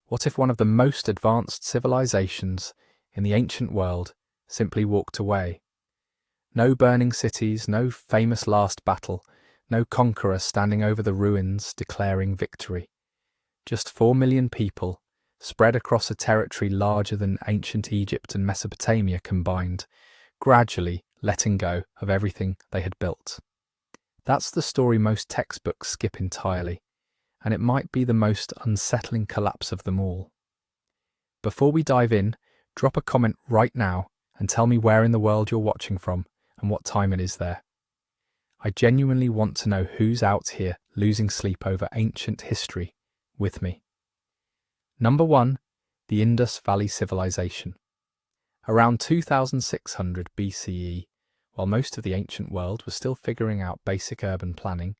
What if one of the most advanced civilizations in the ancient world simply walked away? No burning cities, no famous last battle, no conqueror standing over the ruins declaring victory. Just 4 million people, spread across a territory larger than ancient Egypt and Mesopotamia combined, gradually letting go of everything they had built. That's the story most textbooks skip entirely, and it might be the most unsettling collapse of them all. Before we dive in, drop a comment right now and tell me where in the world you're watching from and what time it is there. I genuinely want to know who's out here losing sleep over ancient history with me. Number 1, the Indus Valley Civilization. Around 2600 BCE, while most of the ancient world was still figuring out basic urban planning,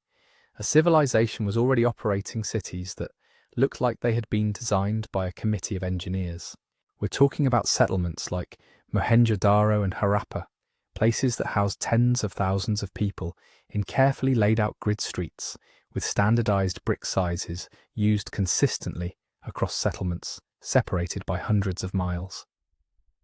a civilization was already operating cities that looked like they had been designed by a committee of engineers. We're talking about settlements like Mohenjo-daro and Harappa, places that housed tens of thousands of people in carefully laid out grid streets with standardized brick sizes used consistently across settlements separated by hundreds of miles.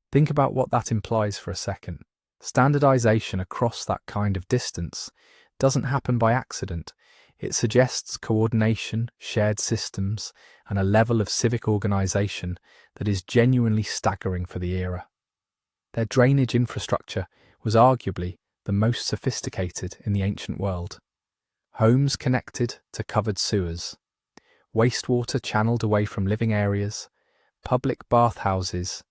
Think about what that implies for a second. Standardization across that kind of distance doesn't happen by accident. It suggests coordination, shared systems, and a level of civic organization that is genuinely staggering for the era. Their drainage infrastructure was arguably the most sophisticated in the ancient world. Homes connected to covered sewers, wastewater channeled away from living areas, public bathhouses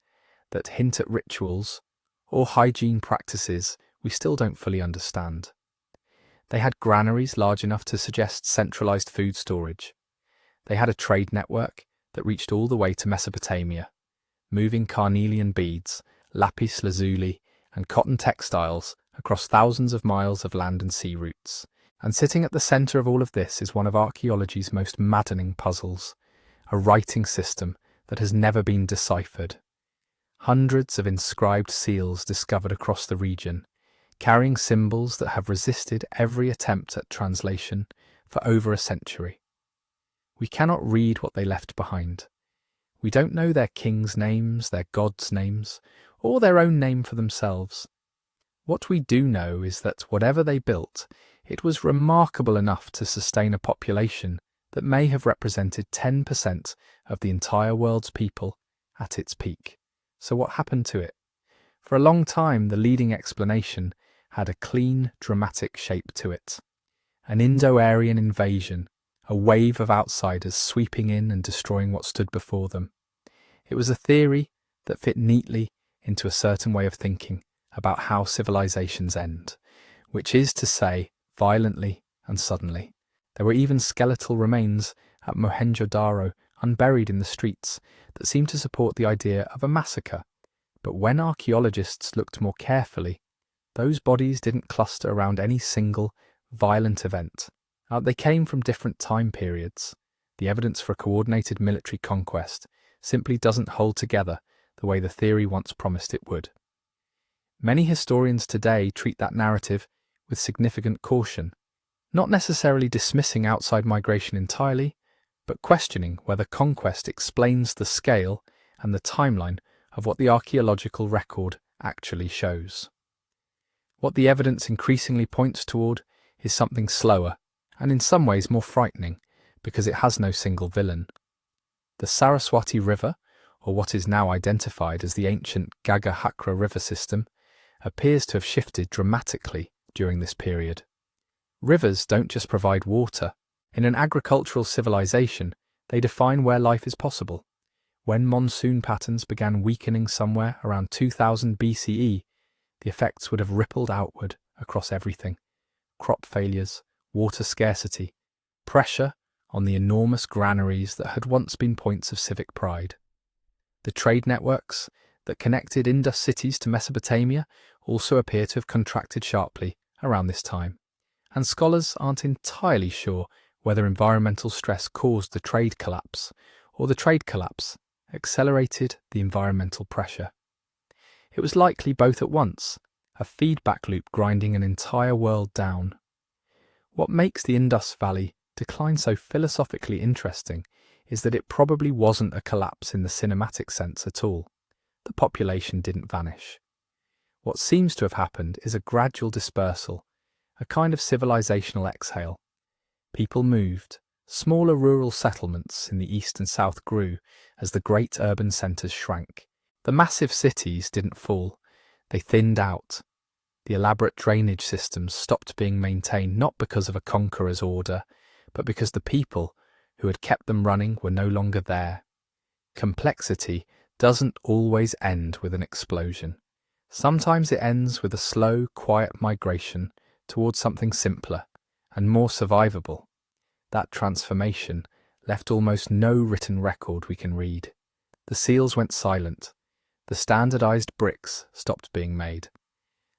that hint at rituals or hygiene practices we still don't fully understand. They had granaries large enough to suggest centralized food storage. They had a trade network that reached all the way to Mesopotamia, moving carnelian beads, lapis lazuli, and cotton textiles across thousands of miles of land and sea routes. And sitting at the center of all of this is one of archaeology's most maddening puzzles, a writing system that has never been deciphered. Hundreds of inscribed seals discovered across the region, carrying symbols that have resisted every attempt at translation for over a century. We cannot read what they left behind. We don't know their kings' names, their gods' names, or their own name for themselves. What we do know is that whatever they built, it was remarkable enough to sustain a population that may have represented 10% of the entire world's people at its peak. So what happened to it? For a long time, the leading explanation had a clean, dramatic shape to it. An Indo-Aryan invasion, a wave of outsiders sweeping in and destroying what stood before them. It was a theory that fit neatly into a certain way of thinking about how civilizations end, which is to say, violently and suddenly. There were even skeletal remains at Mohenjo-daro unburied in the streets that seemed to support the idea of a massacre. But when archaeologists looked more carefully, those bodies didn't cluster around any single violent event. They came from different time periods. The evidence for a coordinated military conquest simply doesn't hold together the way the theory once promised it would. Many historians today treat that narrative with significant caution, not necessarily dismissing outside migration entirely, but questioning whether conquest explains the scale and the timeline of what the archaeological record actually shows. What the evidence increasingly points toward is something slower, and in some ways more frightening, because it has no single villain. The Saraswati River, or what is now identified as the ancient Gagga-Hakra river system, appears to have shifted dramatically during this period. Rivers don't just provide water. In an agricultural civilization, they define where life is possible. When monsoon patterns began weakening somewhere around 2000 BCE, the effects would have rippled outward across everything. Crop failures, water scarcity, pressure on the enormous granaries that had once been points of civic pride. The trade networks that connected Indus cities to Mesopotamia also appear to have contracted sharply around this time, and scholars aren't entirely sure whether environmental stress caused the trade collapse, or the trade collapse accelerated the environmental pressure. It was likely both at once, a feedback loop grinding an entire world down. What makes the Indus Valley decline so philosophically interesting is that it probably wasn't a collapse in the cinematic sense at all. The population didn't vanish. What seems to have happened is a gradual dispersal, a kind of civilizational exhale. People moved. Smaller rural settlements in the east and south grew as the great urban centres shrank. The massive cities didn't fall, they thinned out. The elaborate drainage systems stopped being maintained not because of a conqueror's order, but because the people who had kept them running were no longer there. Complexity doesn't always end with an explosion. Sometimes it ends with a slow, quiet migration towards something simpler and more survivable. That transformation left almost no written record we can read. The seals went silent. The standardized bricks stopped being made.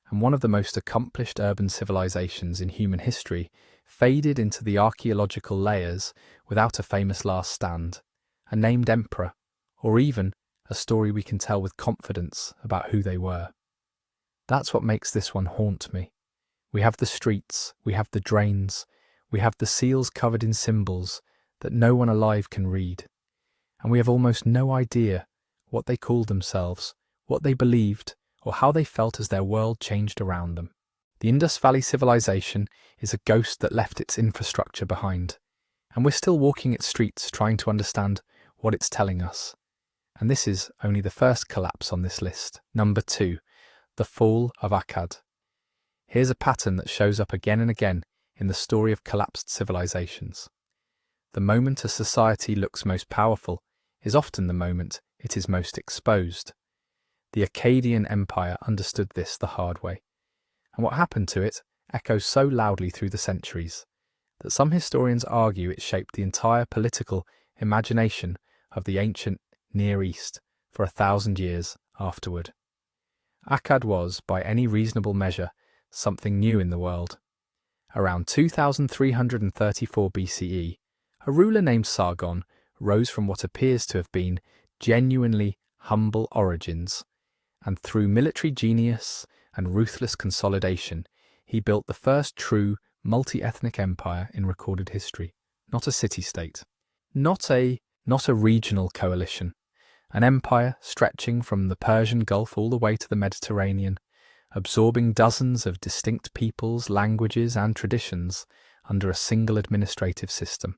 And one of the most accomplished urban civilizations in human history faded into the archaeological layers without a famous last stand, a named emperor, or even a story we can tell with confidence about who they were. That's what makes this one haunt me. We have the streets, we have the drains, we have the seals covered in symbols that no one alive can read, and we have almost no idea what they called themselves, what they believed, or how they felt as their world changed around them. The Indus Valley civilization is a ghost that left its infrastructure behind, and we're still walking its streets trying to understand what it's telling us. And this is only the first collapse on this list. Number 2, the fall of Akkad. Here's a pattern that shows up again and again in the story of collapsed civilizations. The moment a society looks most powerful is often the moment it is most exposed. The Akkadian Empire understood this the hard way, and what happened to it echoes so loudly through the centuries that some historians argue it shaped the entire political imagination of the ancient Near East for 1,000 years afterward. Akkad was, by any reasonable measure, something new in the world. Around 2334 BCE, a ruler named Sargon rose from what appears to have been genuinely humble origins, and through military genius and ruthless consolidation, he built the first true multi-ethnic empire in recorded history. Not a city-state, not a regional coalition, an empire stretching from the Persian Gulf all the way to the Mediterranean, absorbing dozens of distinct peoples, languages and traditions under a single administrative system.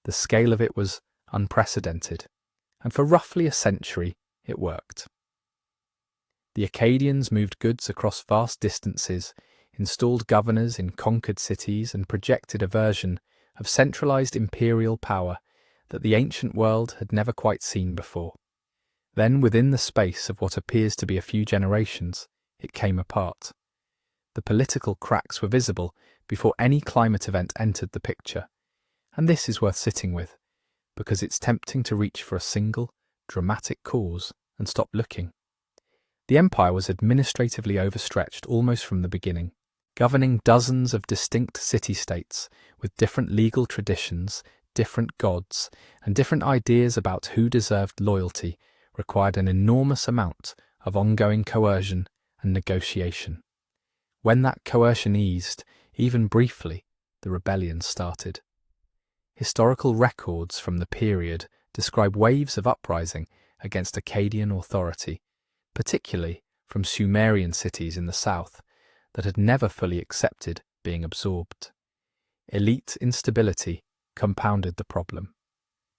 The scale of it was unprecedented, and for roughly a century it worked. The Akkadians moved goods across vast distances, installed governors in conquered cities, and projected a version of centralized imperial power that the ancient world had never quite seen before. Then, within the space of what appears to be a few generations, it came apart. The political cracks were visible before any climate event entered the picture, and this is worth sitting with, because it's tempting to reach for a single, dramatic cause and stop looking. The empire was administratively overstretched almost from the beginning, governing dozens of distinct city-states with different legal traditions, different gods, and different ideas about who deserved loyalty required an enormous amount of ongoing coercion and negotiation. When that coercion eased, even briefly, the rebellion started. Historical records from the period describe waves of uprising against Akkadian authority, particularly from Sumerian cities in the south that had never fully accepted being absorbed. Elite instability compounded the problem.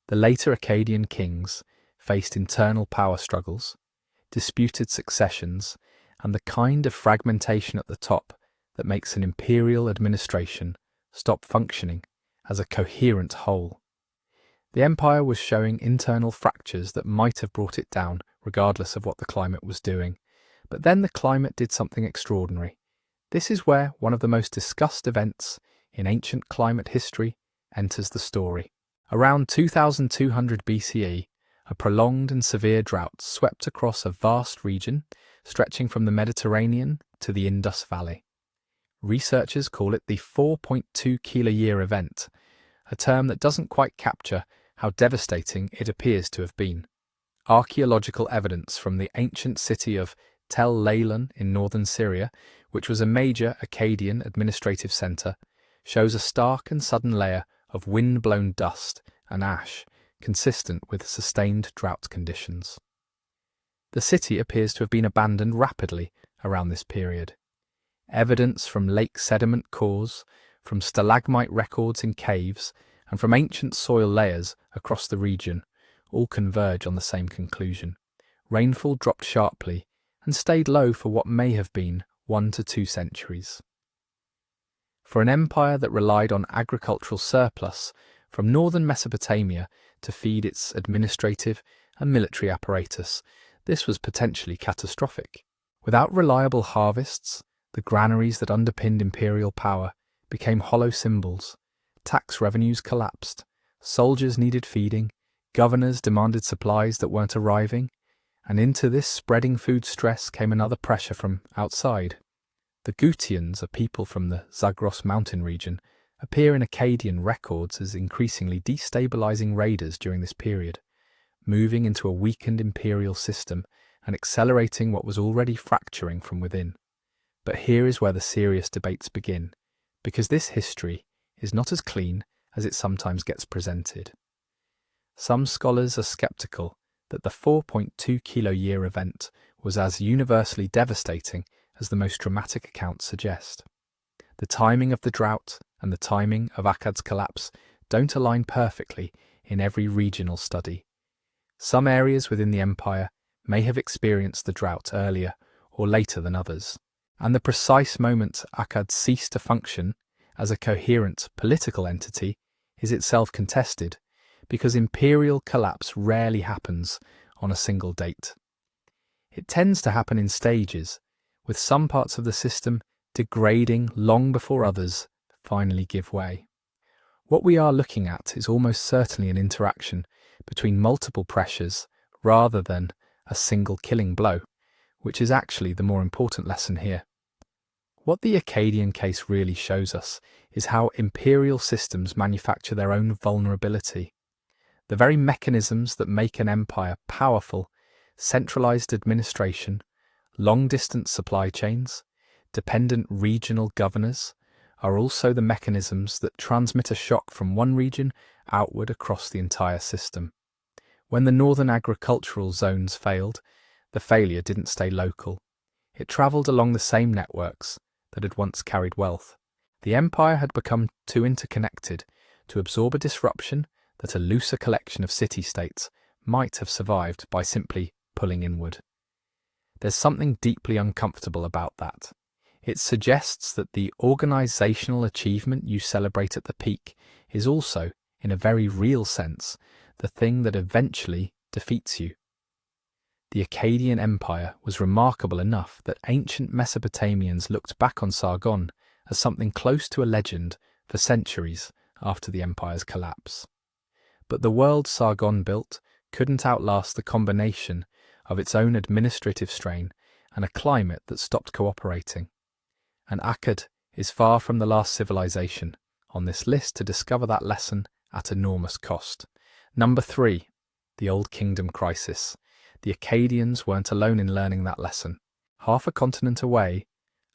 The later Akkadian kings faced internal power struggles, disputed successions, and the kind of fragmentation at the top that makes an imperial administration stop functioning as a coherent whole. The empire was showing internal fractures that might have brought it down, regardless of what the climate was doing. But then the climate did something extraordinary. This is where one of the most discussed events in ancient climate history enters the story. Around 2200 BCE, a prolonged and severe drought swept across a vast region stretching from the Mediterranean to the Indus Valley. Researchers call it the 4.2 kiloyear event, a term that doesn't quite capture how devastating it appears to have been. Archaeological evidence from the ancient city of Tel Leilan in northern Syria, which was a major Akkadian administrative centre, shows a stark and sudden layer of wind-blown dust and ash consistent with sustained drought conditions. The city appears to have been abandoned rapidly around this period. Evidence from lake sediment cores, from stalagmite records in caves, and from ancient soil layers across the region all converge on the same conclusion. Rainfall dropped sharply and stayed low for what may have been 1 to 2 centuries. For an empire that relied on agricultural surplus from northern Mesopotamia to feed its administrative and military apparatus, this was potentially catastrophic. Without reliable harvests, the granaries that underpinned imperial power became hollow symbols. Tax revenues collapsed, soldiers needed feeding, governors demanded supplies that weren't arriving, and into this spreading food stress came another pressure from outside. The Gutians, a people from the Zagros mountain region, appear in Akkadian records as increasingly destabilizing raiders during this period, moving into a weakened imperial system and accelerating what was already fracturing from within. But here is where the serious debates begin, because this history is not as clean as it sometimes gets presented. Some scholars are skeptical that the 4.2 kilo-year event was as universally devastating as the most dramatic accounts suggest. The timing of the drought and the timing of Akkad's collapse don't align perfectly in every regional study. Some areas within the empire may have experienced the drought earlier or later than others, and the precise moment Akkad ceased to function as a coherent political entity is itself contested, because imperial collapse rarely happens on a single date. It tends to happen in stages, with some parts of the system degrading long before others finally give way. What we are looking at is almost certainly an interaction between multiple pressures rather than a single killing blow, which is actually the more important lesson here. What the Akkadian case really shows us is how imperial systems manufacture their own vulnerability. The very mechanisms that make an empire powerful, centralized administration, long-distance supply chains, dependent regional governors, are also the mechanisms that transmit a shock from one region outward across the entire system. When the northern agricultural zones failed, the failure didn't stay local. It travelled along the same networks that had once carried wealth. The empire had become too interconnected to absorb a disruption that a looser collection of city-states might have survived by simply pulling inward. There's something deeply uncomfortable about that. It suggests that the organisational achievement you celebrate at the peak is also, in a very real sense, the thing that eventually defeats you. The Akkadian Empire was remarkable enough that ancient Mesopotamians looked back on Sargon as something close to a legend for centuries after the empire's collapse. But the world Sargon built couldn't outlast the combination of its own administrative strain and a climate that stopped cooperating. And Akkad is far from the last civilization on this list to discover that lesson at enormous cost. Number 3, the Old Kingdom crisis. The Akkadians weren't alone in learning that lesson. Half a continent away,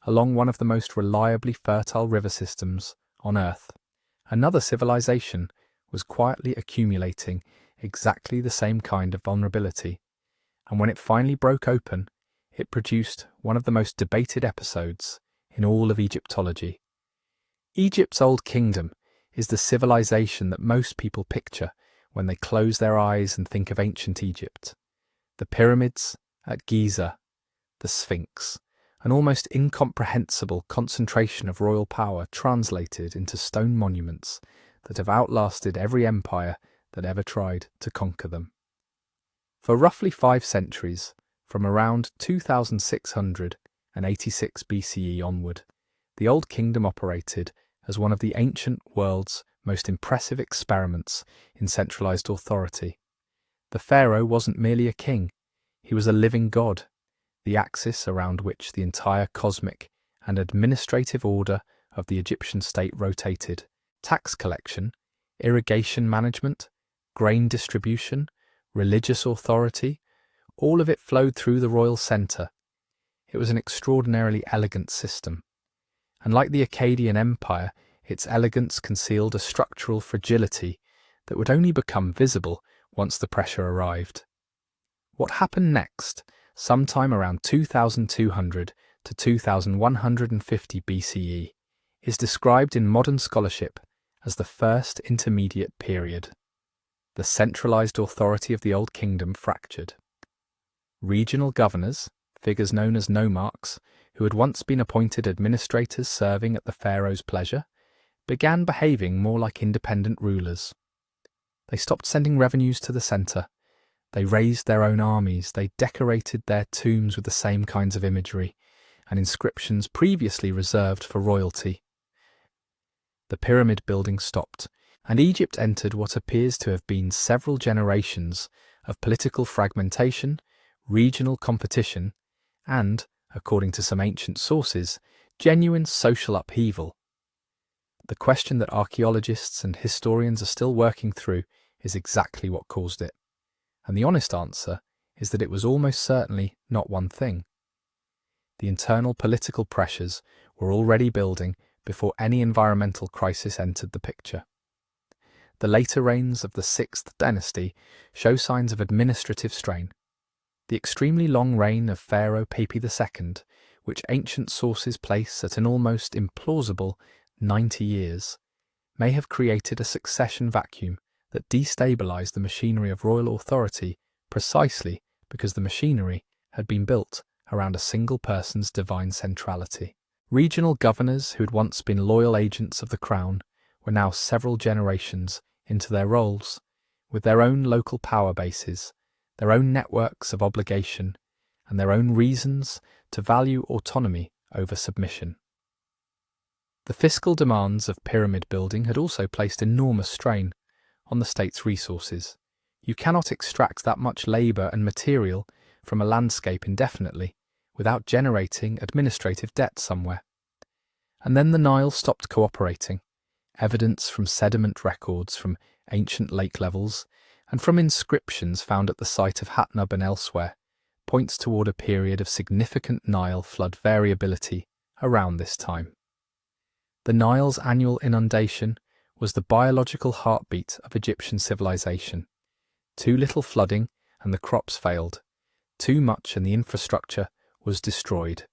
along one of the most reliably fertile river systems on Earth, another civilization was quietly accumulating exactly the same kind of vulnerability, and when it finally broke open, it produced one of the most debated episodes in all of Egyptology. Egypt's Old Kingdom is the civilization that most people picture when they close their eyes and think of ancient Egypt. The pyramids at Giza, the Sphinx, an almost incomprehensible concentration of royal power translated into stone monuments that have outlasted every empire that ever tried to conquer them. For roughly 5 centuries, from around 2686 BCE onward, the Old Kingdom operated as one of the ancient world's most impressive experiments in centralized authority. The pharaoh wasn't merely a king, he was a living god, the axis around which the entire cosmic and administrative order of the Egyptian state rotated. Tax collection, irrigation management, grain distribution, religious authority, all of it flowed through the royal centre. It was an extraordinarily elegant system. And like the Akkadian Empire, its elegance concealed a structural fragility that would only become visible once the pressure arrived. What happened next, sometime around 2200 to 2150 BCE, is described in modern scholarship as the First Intermediate Period. The centralized authority of the Old Kingdom fractured. Regional governors, figures known as nomarchs, who had once been appointed administrators serving at the pharaoh's pleasure, began behaving more like independent rulers. They stopped sending revenues to the centre. They raised their own armies. They decorated their tombs with the same kinds of imagery and inscriptions previously reserved for royalty. The pyramid building stopped, and Egypt entered what appears to have been several generations of political fragmentation, regional competition, and, according to some ancient sources, genuine social upheaval. The question that archaeologists and historians are still working through is exactly what caused it, and the honest answer is that it was almost certainly not one thing. The internal political pressures were already building before any environmental crisis entered the picture. The later reigns of the 6th dynasty show signs of administrative strain. The extremely long reign of Pharaoh Pepi II, which ancient sources place at an almost implausible 90 years, may have created a succession vacuum that destabilized the machinery of royal authority precisely because the machinery had been built around a single person's divine centrality. Regional governors who had once been loyal agents of the crown were now several generations into their roles, with their own local power bases, their own networks of obligation, and their own reasons to value autonomy over submission. The fiscal demands of pyramid building had also placed enormous strain on the state's resources. You cannot extract that much labour and material from a landscape indefinitely without generating administrative debt somewhere. And then the Nile stopped cooperating. Evidence from sediment records from ancient lake levels and from inscriptions found at the site of Hatnub and elsewhere points toward a period of significant Nile flood variability around this time. The Nile's annual inundation was the biological heartbeat of Egyptian civilization. Too little flooding and the crops failed. Too much and the infrastructure was destroyed.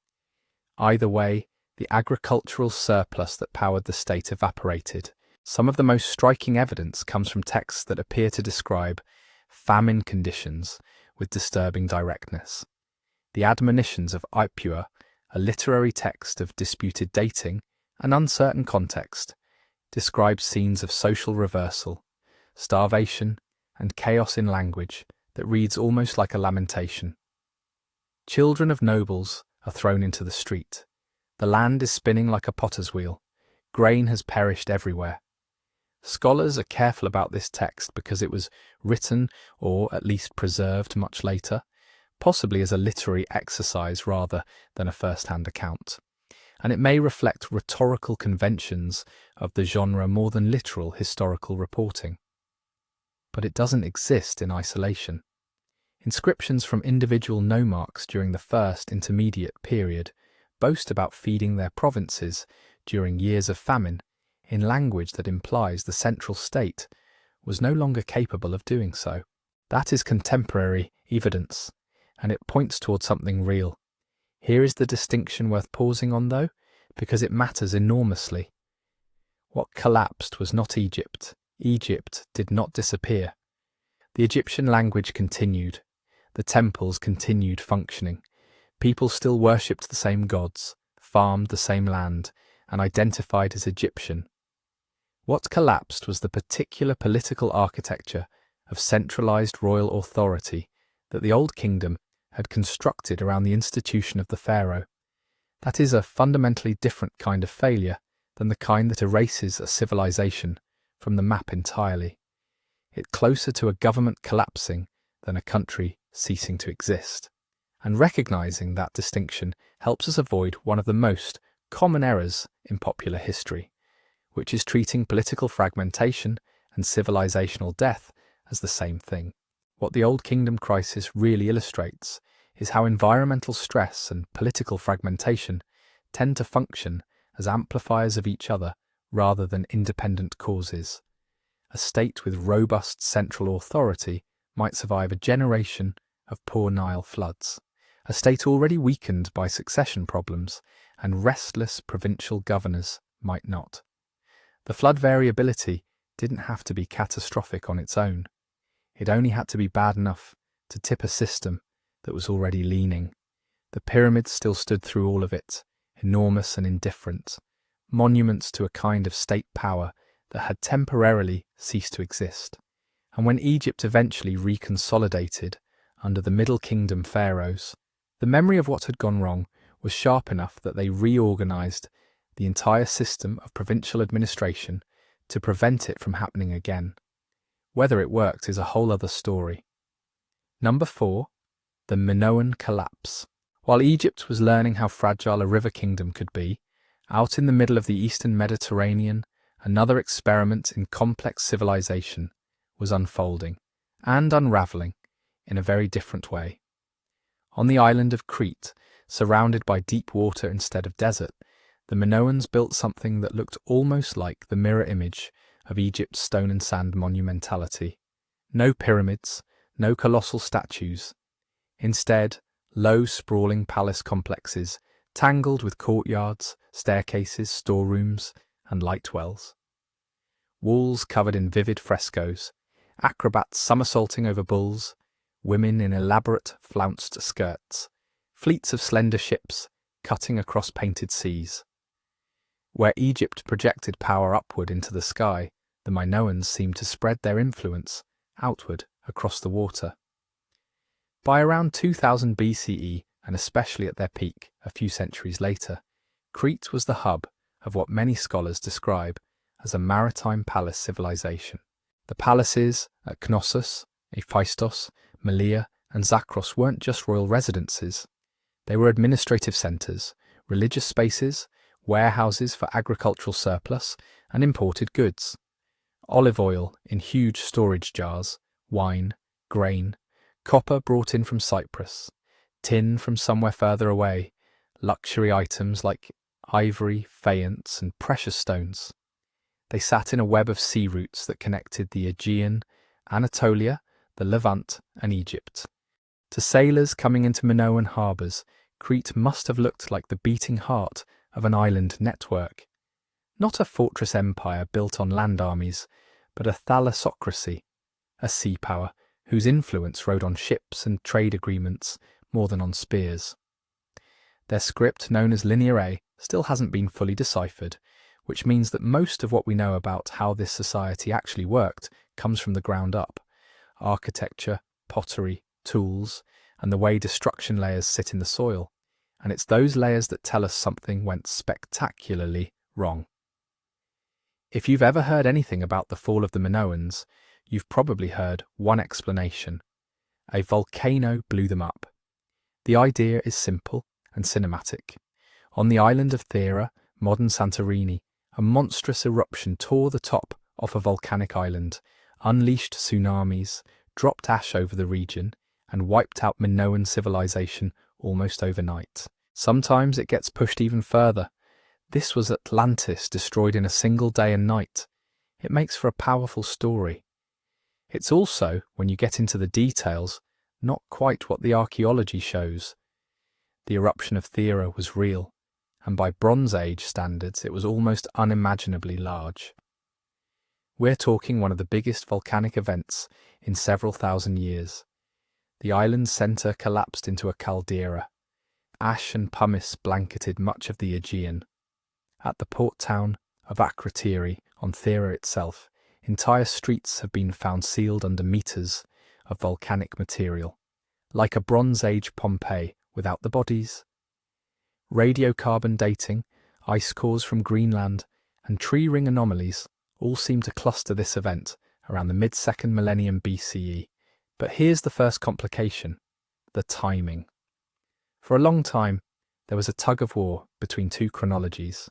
Either way, the agricultural surplus that powered the state evaporated. Some of the most striking evidence comes from texts that appear to describe famine conditions with disturbing directness. The admonitions of Ipua, a literary text of disputed dating and uncertain context, describe scenes of social reversal, starvation, and chaos in language that reads almost like a lamentation. Children of nobles are thrown into the street. The land is spinning like a potter's wheel. Grain has perished everywhere. Scholars are careful about this text because it was written, or at least preserved much later, possibly as a literary exercise rather than a first-hand account, and it may reflect rhetorical conventions of the genre more than literal historical reporting. But it doesn't exist in isolation. Inscriptions from individual nomarchs during the First Intermediate Period boast about feeding their provinces during years of famine in language that implies the central state was no longer capable of doing so. That is contemporary evidence, and it points towards something real. Here is the distinction worth pausing on, though, because it matters enormously. What collapsed was not Egypt. Egypt did not disappear. The Egyptian language continued. The temples continued functioning. People still worshipped the same gods, farmed the same land, and identified as Egyptian. What collapsed was the particular political architecture of centralized royal authority that the Old Kingdom had constructed around the institution of the pharaoh. That is a fundamentally different kind of failure than the kind that erases a civilization from the map entirely. It's closer to a government collapsing than a country ceasing to exist. And recognizing that distinction helps us avoid one of the most common errors in popular history, which is treating political fragmentation and civilizational death as the same thing. What the Old Kingdom crisis really illustrates is how environmental stress and political fragmentation tend to function as amplifiers of each other rather than independent causes. A state with robust central authority might survive a generation of poor Nile floods, a state already weakened by succession problems, and restless provincial governors might not. The flood variability didn't have to be catastrophic on its own. It only had to be bad enough to tip a system that was already leaning. The pyramids still stood through all of it, enormous and indifferent, monuments to a kind of state power that had temporarily ceased to exist. And when Egypt eventually reconsolidated under the Middle Kingdom pharaohs, the memory of what had gone wrong was sharp enough that they reorganized the entire system of provincial administration to prevent it from happening again. Whether it worked is a whole other story. Number 4. The Minoan collapse. While Egypt was learning how fragile a river kingdom could be, out in the middle of the eastern Mediterranean, another experiment in complex civilization was unfolding and unraveling in a very different way. On the island of Crete, surrounded by deep water instead of desert, the Minoans built something that looked almost like the mirror image of Egypt's stone and sand monumentality. No pyramids, no colossal statues. Instead, low, sprawling palace complexes, tangled with courtyards, staircases, storerooms, and light wells. Walls covered in vivid frescoes, acrobats somersaulting over bulls, women in elaborate, flounced skirts, fleets of slender ships cutting across painted seas. Where Egypt projected power upward into the sky, the Minoans seemed to spread their influence outward across the water. By around 2000 BCE, and especially at their peak a few centuries later, Crete was the hub of what many scholars describe as a maritime palace civilization. The palaces at Knossos, Hephaistos, Melia, and Zakros weren't just royal residences. They were administrative centres, religious spaces, warehouses for agricultural surplus and imported goods. Olive oil in huge storage jars, wine, grain, copper brought in from Cyprus, tin from somewhere further away, luxury items like ivory, faience, and precious stones. They sat in a web of sea routes that connected the Aegean, Anatolia, the Levant, and Egypt. To sailors coming into Minoan harbours, Crete must have looked like the beating heart of an island network. Not a fortress empire built on land armies, but a thalassocracy, a sea power whose influence rode on ships and trade agreements more than on spears. Their script, known as Linear A, still hasn't been fully deciphered, which means that most of what we know about how this society actually worked comes from the ground up. Architecture, pottery, tools, and the way destruction layers sit in the soil. And it's those layers that tell us something went spectacularly wrong. If you've ever heard anything about the fall of the Minoans, you've probably heard one explanation. A volcano blew them up. The idea is simple and cinematic. On the island of Thera, modern Santorini, a monstrous eruption tore the top off a volcanic island, unleashed tsunamis, dropped ash over the region, and wiped out Minoan civilization almost overnight. Sometimes it gets pushed even further. This was Atlantis destroyed in a single day and night. It makes for a powerful story. It's also, when you get into the details, not quite what the archaeology shows. The eruption of Thera was real, and by Bronze Age standards it was almost unimaginably large. We're talking one of the biggest volcanic events in several thousand years. The island's centre collapsed into a caldera. Ash and pumice blanketed much of the Aegean. At the port town of Akrotiri on Thera itself, entire streets have been found sealed under meters of volcanic material, like a Bronze Age Pompeii without the bodies. Radiocarbon dating, ice cores from Greenland, and tree ring anomalies all seem to cluster this event around the mid-2nd millennium BCE. But here's the first complication: the timing. For a long time, there was a tug-of-war between two chronologies.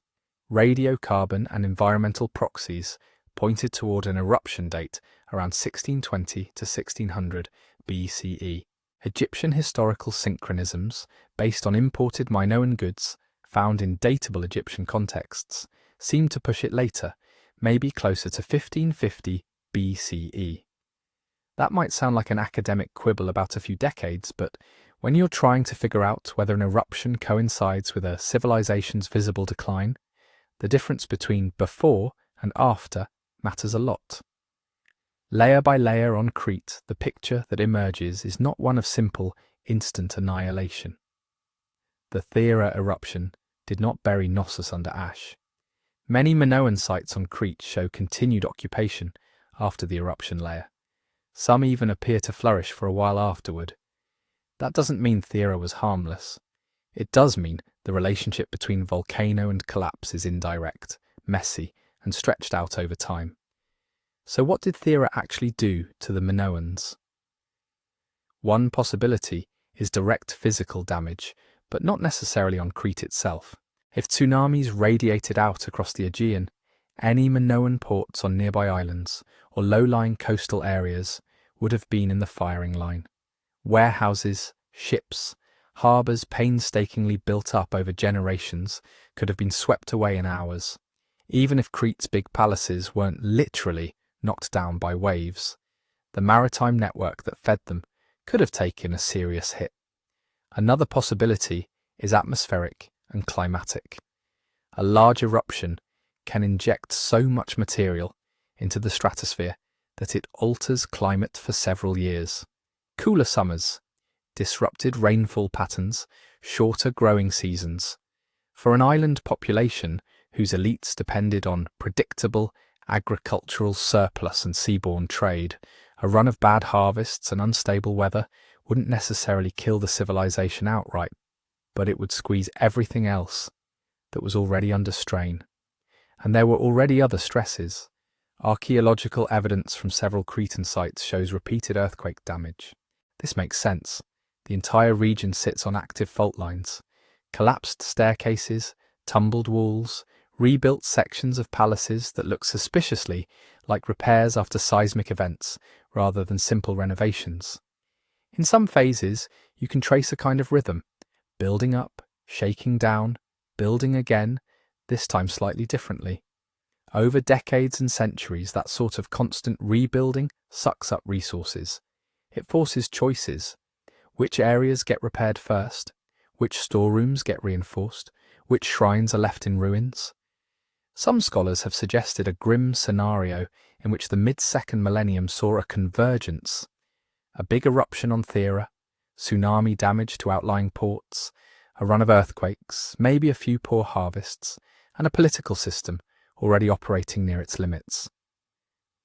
Radiocarbon and environmental proxies pointed toward an eruption date around 1620 to 1600 BCE. Egyptian historical synchronisms, based on imported Minoan goods found in datable Egyptian contexts, seem to push it later, maybe closer to 1550 BCE. That might sound like an academic quibble about a few decades, but when you're trying to figure out whether an eruption coincides with a civilization's visible decline, the difference between before and after matters a lot. Layer by layer on Crete, the picture that emerges is not one of simple, instant annihilation. The Thera eruption did not bury Knossos under ash. Many Minoan sites on Crete show continued occupation after the eruption layer. Some even appear to flourish for a while afterward. That doesn't mean Thera was harmless. It does mean the relationship between volcano and collapse is indirect, messy, and stretched out over time. So what did Thera actually do to the Minoans? One possibility is direct physical damage, but not necessarily on Crete itself. If tsunamis radiated out across the Aegean, any Minoan ports on nearby islands or low-lying coastal areas would have been in the firing line. Warehouses, ships, harbours painstakingly built up over generations could have been swept away in hours. Even if Crete's big palaces weren't literally knocked down by waves, the maritime network that fed them could have taken a serious hit. Another possibility is atmospheric and climatic. A large eruption can inject so much material into the stratosphere that it alters climate for several years. Cooler summers, disrupted rainfall patterns, shorter growing seasons. For an island population whose elites depended on predictable agricultural surplus and seaborne trade, a run of bad harvests and unstable weather wouldn't necessarily kill the civilization outright, but it would squeeze everything else that was already under strain. And there were already other stresses. Archaeological evidence from several Cretan sites shows repeated earthquake damage. This makes sense. The entire region sits on active fault lines. Collapsed staircases, tumbled walls, rebuilt sections of palaces that look suspiciously like repairs after seismic events rather than simple renovations. In some phases, you can trace a kind of rhythm, building up, shaking down, building again, this time slightly differently. Over decades and centuries, that sort of constant rebuilding sucks up resources. It forces choices. Which areas get repaired first? Which storerooms get reinforced? Which shrines are left in ruins? Some scholars have suggested a grim scenario in which the mid-second millennium saw a convergence. A big eruption on Thera, tsunami damage to outlying ports, a run of earthquakes, maybe a few poor harvests, and a political system already operating near its limits.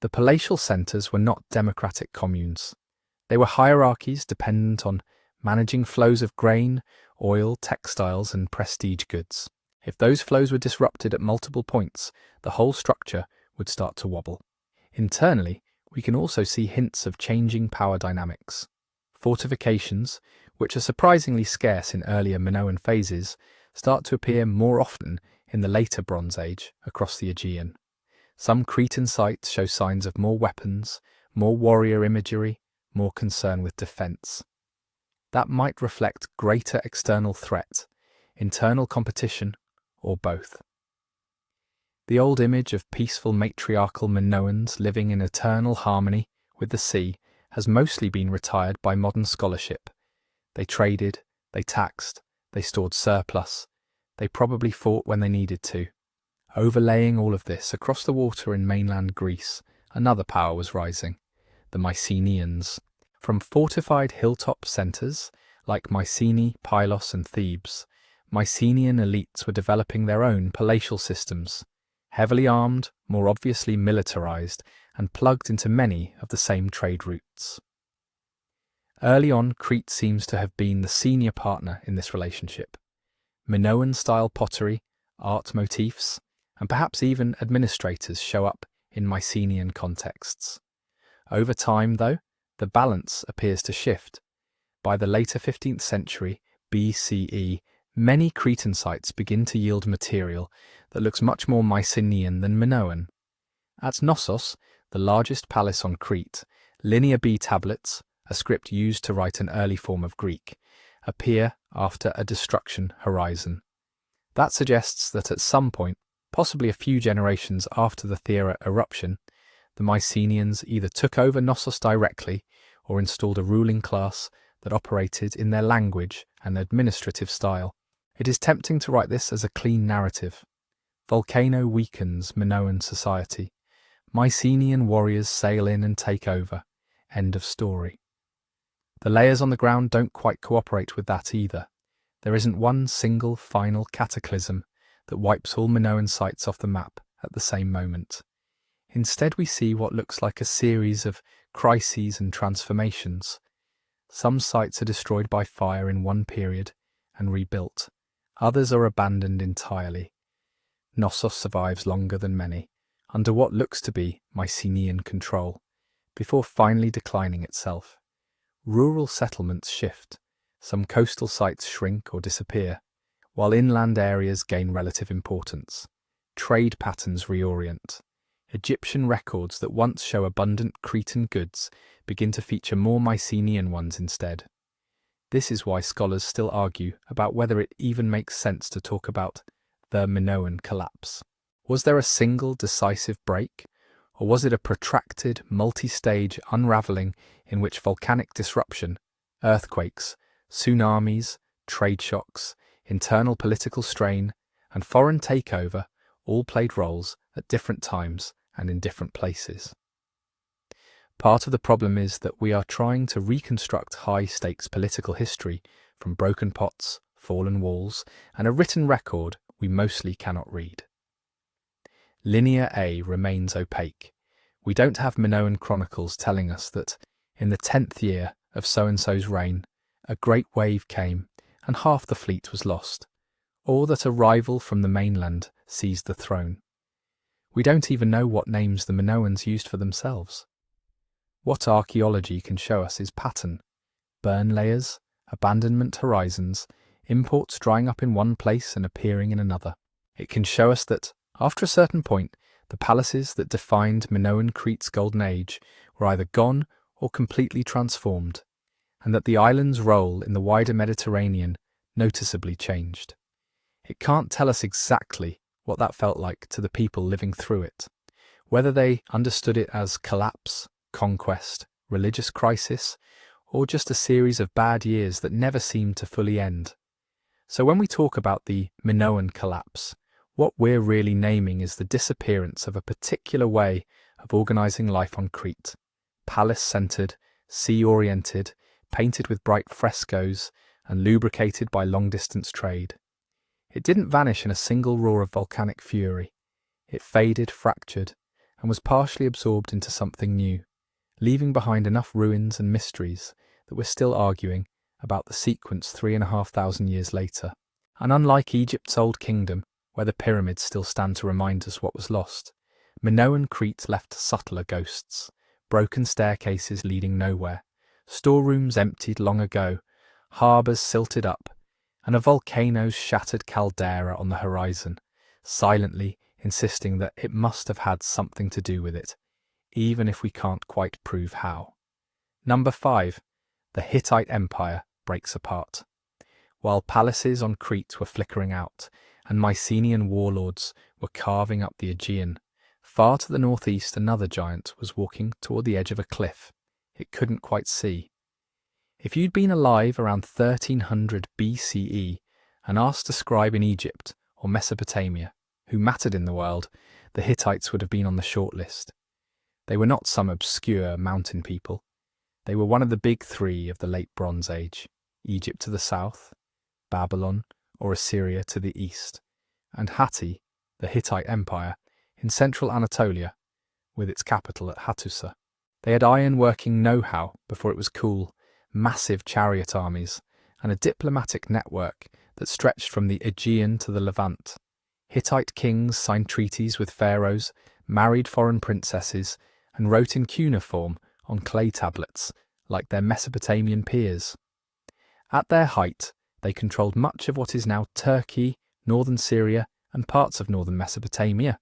The palatial centres were not democratic communes. They were hierarchies dependent on managing flows of grain, oil, textiles, and prestige goods. If those flows were disrupted at multiple points, the whole structure would start to wobble. Internally, we can also see hints of changing power dynamics. Fortifications, which are surprisingly scarce in earlier Minoan phases, start to appear more often in the later Bronze Age across the Aegean. Some Cretan sites show signs of more weapons, more warrior imagery, more concern with defence. That might reflect greater external threat, internal competition, or both. The old image of peaceful matriarchal Minoans living in eternal harmony with the sea has mostly been retired by modern scholarship. They traded, they taxed, they stored surplus, they probably fought when they needed to. Overlaying all of this, across the water in mainland Greece, another power was rising, the Mycenaeans. From fortified hilltop centres like Mycenae, Pylos and Thebes, Mycenaean elites were developing their own palatial systems, heavily armed, more obviously militarised, and plugged into many of the same trade routes. Early on, Crete seems to have been the senior partner in this relationship. Minoan-style pottery, art motifs, and perhaps even administrators show up in Mycenaean contexts. Over time, though, the balance appears to shift. By the later 15th century BCE, many Cretan sites begin to yield material that looks much more Mycenaean than Minoan. At Knossos, the largest palace on Crete, Linear B tablets, a script used to write an early form of Greek, appear after a destruction horizon. That suggests that at some point, possibly a few generations after the Thera eruption, the Mycenaeans either took over Knossos directly or installed a ruling class that operated in their language and administrative style. It is tempting to write this as a clean narrative. Volcano weakens Minoan society. Mycenaean warriors sail in and take over. End of story. The layers on the ground don't quite cooperate with that either. There isn't one single final cataclysm that wipes all Minoan sites off the map at the same moment. Instead, we see what looks like a series of crises and transformations. Some sites are destroyed by fire in one period and rebuilt. Others are abandoned entirely. Knossos survives longer than many, under what looks to be Mycenaean control, before finally declining itself. Rural settlements shift. Some coastal sites shrink or disappear, while inland areas gain relative importance. Trade patterns reorient. Egyptian records that once show abundant Cretan goods begin to feature more Mycenaean ones instead. This is why scholars still argue about whether it even makes sense to talk about the Minoan collapse. Was there a single decisive break, or was it a protracted, multi-stage unravelling in which volcanic disruption, earthquakes, tsunamis, trade shocks, internal political strain, and foreign takeover all played roles at different times and in different places? Part of the problem is that we are trying to reconstruct high-stakes political history from broken pots, fallen walls, and a written record we mostly cannot read. Linear A remains opaque. We don't have Minoan chronicles telling us that, in the 10th year of so-and-so's reign, a great wave came and half the fleet was lost, or that a rival from the mainland seized the throne. We don't even know what names the Minoans used for themselves. What archaeology can show us is pattern: burn layers, abandonment horizons, imports drying up in one place and appearing in another. It can show us that, after a certain point, the palaces that defined Minoan Crete's golden age were either gone or completely transformed, and that the island's role in the wider Mediterranean noticeably changed. It can't tell us exactly what that felt like to the people living through it, whether they understood it as collapse, conquest, religious crisis, or just a series of bad years that never seemed to fully end. So when we talk about the Minoan collapse, what we're really naming is the disappearance of a particular way of organising life on Crete: palace-centred, sea-oriented, painted with bright frescoes, and lubricated by long-distance trade. It didn't vanish in a single roar of volcanic fury. It faded, fractured, and was partially absorbed into something new, leaving behind enough ruins and mysteries that we're still arguing about the sequence 3,500 years later. And unlike Egypt's Old Kingdom, where the pyramids still stand to remind us what was lost, Minoan Crete left subtler ghosts: broken staircases leading nowhere, storerooms emptied long ago, harbours silted up, and a volcano's shattered caldera on the horizon, silently insisting that it must have had something to do with it, even if we can't quite prove how. Number 5. The Hittite Empire breaks apart. While palaces on Crete were flickering out, and Mycenaean warlords were carving up the Aegean, far to the northeast another giant was walking toward the edge of a cliff it couldn't quite see. If you'd been alive around 1300 BCE and asked a scribe in Egypt or Mesopotamia who mattered in the world, the Hittites would have been on the shortlist. They were not some obscure mountain people. They were one of the big three of the late Bronze Age: Egypt to the south, Babylon or Assyria to the east, and Hatti, the Hittite Empire, in central Anatolia, with its capital at Hattusa. They had iron-working know-how before it was cool, massive chariot armies, and a diplomatic network that stretched from the Aegean to the Levant. Hittite kings signed treaties with pharaohs, married foreign princesses, and wrote in cuneiform on clay tablets, like their Mesopotamian peers. At their height, they controlled much of what is now Turkey, northern Syria, and parts of northern Mesopotamia.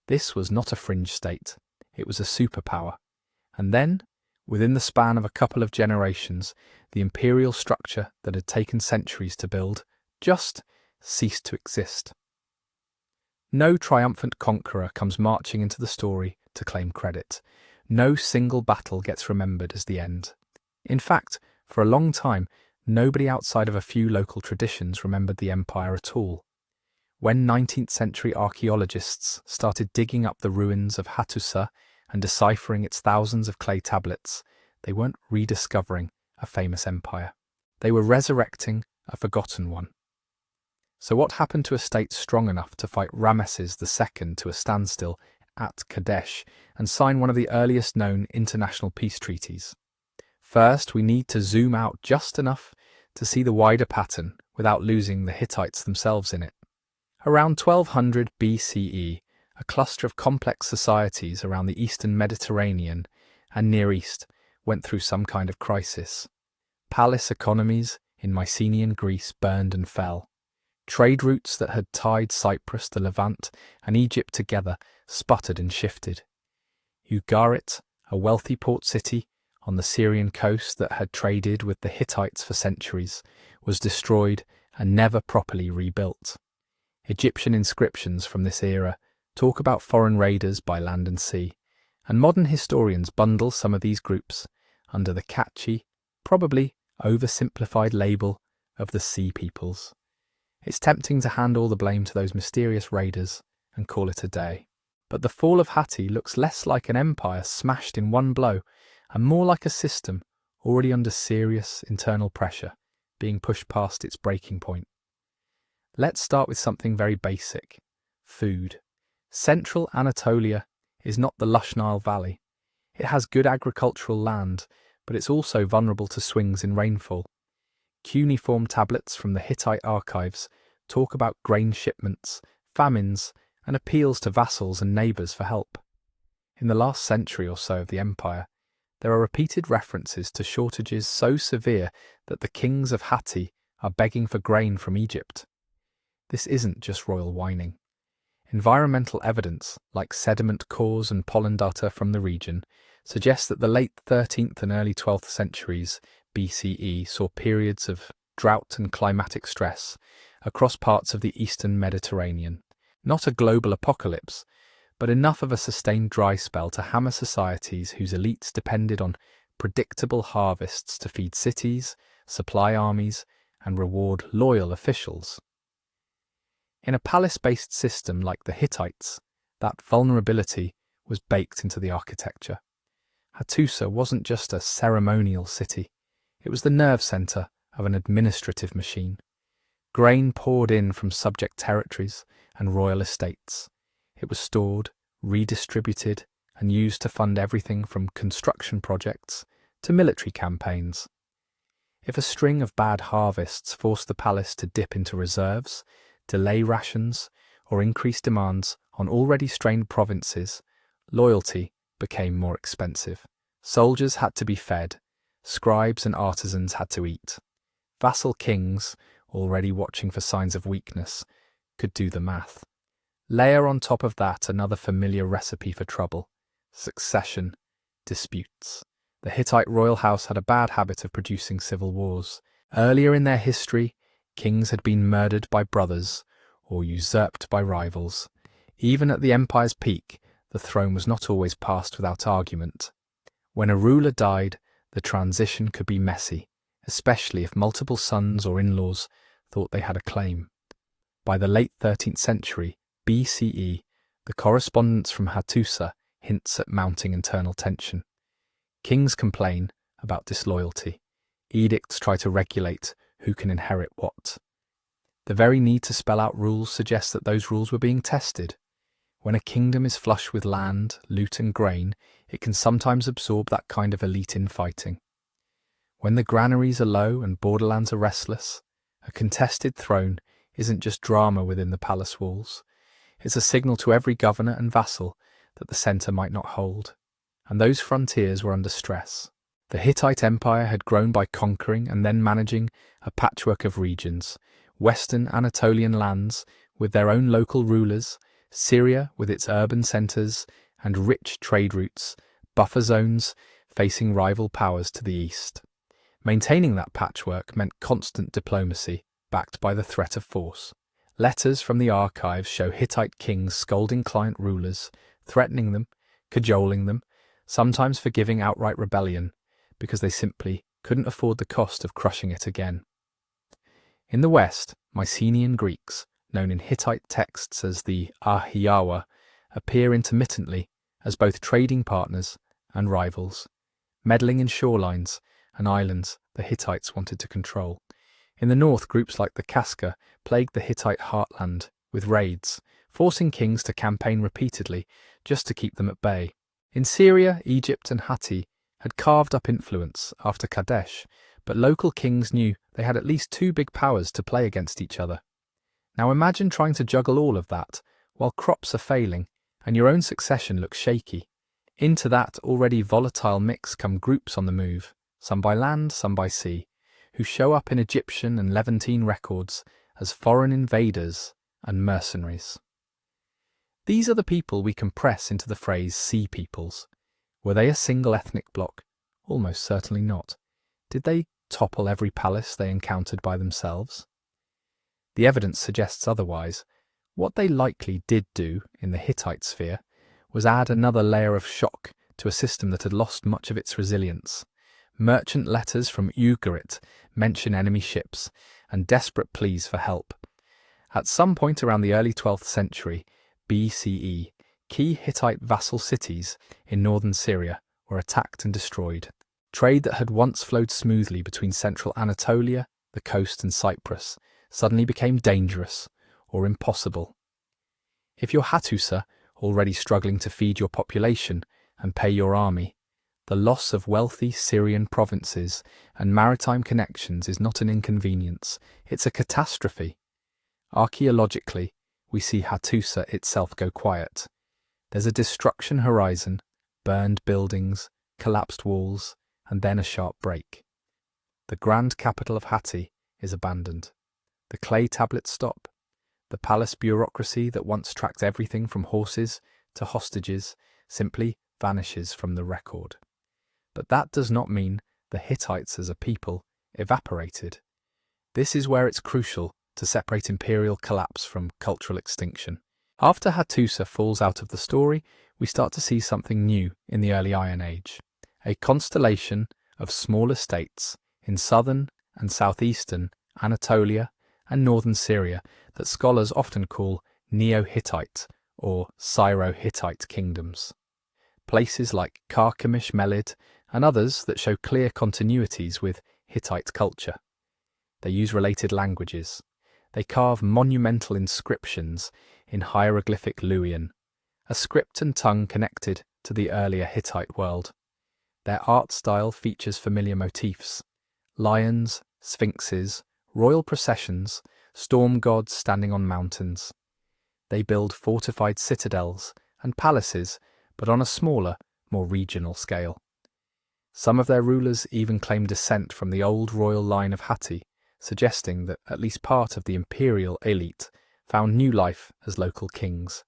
This was not a fringe state, it was a superpower. And then, within the span of a couple of generations, the imperial structure that had taken centuries to build just ceased to exist. No triumphant conqueror comes marching into the story to claim credit. No single battle gets remembered as the end. In fact, for a long time, nobody outside of a few local traditions remembered the empire at all. When 19th century archaeologists started digging up the ruins of Hattusa and deciphering its thousands of clay tablets, they weren't rediscovering a famous empire. They were resurrecting a forgotten one. So what happened to a state strong enough to fight Ramesses II to a standstill at Kadesh and sign one of the earliest known international peace treaties? First, we need to zoom out just enough to see the wider pattern without losing the Hittites themselves in it. Around 1200 BCE, a cluster of complex societies around the eastern Mediterranean and Near East went through some kind of crisis. Palace economies in Mycenaean Greece burned and fell. Trade routes that had tied Cyprus, the Levant, and Egypt together sputtered and shifted. Ugarit, a wealthy port city on the Syrian coast that had traded with the Hittites for centuries, was destroyed and never properly rebuilt. Egyptian inscriptions from this era talk about foreign raiders by land and sea, and modern historians bundle some of these groups under the catchy, probably oversimplified label of the Sea Peoples. It's tempting to hand all the blame to those mysterious raiders and call it a day. But the fall of Hatti looks less like an empire smashed in one blow and more like a system already under serious internal pressure, being pushed past its breaking point. Let's start with something very basic: food. Central Anatolia is not the lush Nile Valley. It has good agricultural land, but it's also vulnerable to swings in rainfall. Cuneiform tablets from the Hittite archives talk about grain shipments, famines, and appeals to vassals and neighbours for help. In the last century or so of the empire, there are repeated references to shortages so severe that the kings of Hatti are begging for grain from Egypt. This isn't just royal whining. Environmental evidence, like sediment cores and pollen data from the region, suggests that the late 13th and early 12th centuries BCE saw periods of drought and climatic stress across parts of the eastern Mediterranean. Not a global apocalypse, but enough of a sustained dry spell to hammer societies whose elites depended on predictable harvests to feed cities, supply armies, and reward loyal officials. In a palace-based system like the Hittites, that vulnerability was baked into the architecture. Hattusa wasn't just a ceremonial city, it was the nerve centre of an administrative machine. Grain poured in from subject territories and royal estates. It was stored, redistributed, and used to fund everything from construction projects to military campaigns. If a string of bad harvests forced the palace to dip into reserves, delay rations, or increase demands on already strained provinces, loyalty became more expensive. Soldiers had to be fed, scribes and artisans had to eat. Vassal kings, already watching for signs of weakness, could do the math. Layer on top of that another familiar recipe for trouble: succession disputes. The Hittite royal house had a bad habit of producing civil wars. Earlier in their history, kings had been murdered by brothers or usurped by rivals. Even at the empire's peak, the throne was not always passed without argument. When a ruler died, the transition could be messy, especially if multiple sons or in-laws thought they had a claim. By the late 13th century BCE, the correspondence from Hattusa hints at mounting internal tension. Kings complain about disloyalty. Edicts try to regulate who can inherit what. The very need to spell out rules suggests that those rules were being tested. When a kingdom is flush with land, loot and grain, it can sometimes absorb that kind of elite infighting. When the granaries are low and borderlands are restless, a contested throne isn't just drama within the palace walls. It's a signal to every governor and vassal that the centre might not hold. And those frontiers were under stress. The Hittite Empire had grown by conquering and then managing a patchwork of regions: western Anatolian lands with their own local rulers, Syria with its urban centres and rich trade routes, buffer zones facing rival powers to the east. Maintaining that patchwork meant constant diplomacy, backed by the threat of force. Letters from the archives show Hittite kings scolding client rulers, threatening them, cajoling them, sometimes forgiving outright rebellion, because they simply couldn't afford the cost of crushing it again. In the West, Mycenaean Greeks, known in Hittite texts as the Ahiyawa, appear intermittently as both trading partners and rivals, meddling in shorelines and islands the Hittites wanted to control. In the north, groups like the Kaska plagued the Hittite heartland with raids, forcing kings to campaign repeatedly just to keep them at bay. In Syria, Egypt and Hatti had carved up influence after Kadesh, but local kings knew they had at least two big powers to play against each other. Now imagine trying to juggle all of that while crops are failing and your own succession looks shaky. Into that already volatile mix come groups on the move, some by land, some by sea, who show up in Egyptian and Levantine records as foreign invaders and mercenaries. These are the people we compress into the phrase sea peoples. Were they a single ethnic bloc? Almost certainly not. Did they topple every palace they encountered by themselves? The evidence suggests otherwise. What they likely did do in the Hittite sphere was add another layer of shock to a system that had lost much of its resilience. Merchant letters from Ugarit mention enemy ships and desperate pleas for help. At some point around the early 12th century BCE, key Hittite vassal cities in northern Syria were attacked and destroyed. Trade that had once flowed smoothly between central Anatolia, the coast and Cyprus suddenly became dangerous or impossible. If you're Hattusa, already struggling to feed your population and pay your army, the loss of wealthy Syrian provinces and maritime connections is not an inconvenience, it's a catastrophe. Archaeologically, we see Hattusa itself go quiet. There's a destruction horizon, burned buildings, collapsed walls, and then a sharp break. The grand capital of Hatti is abandoned. The clay tablets stop. The palace bureaucracy that once tracked everything from horses to hostages simply vanishes from the record. But that does not mean the Hittites as a people evaporated. This is where it's crucial to separate imperial collapse from cultural extinction. After Hattusa falls out of the story, we start to see something new in the early Iron Age. A constellation of smaller states in southern and southeastern Anatolia and northern Syria that scholars often call Neo-Hittite or Syro-Hittite kingdoms. Places like Carchemish, Melid, and others that show clear continuities with Hittite culture. They use related languages. They carve monumental inscriptions in hieroglyphic Luwian, a script and tongue connected to the earlier Hittite world. Their art style features familiar motifs: lions, sphinxes, royal processions, storm gods standing on mountains. They build fortified citadels and palaces, but on a smaller, more regional scale. Some of their rulers even claim descent from the old royal line of Hatti, suggesting that at least part of the imperial elite found new life as local kings.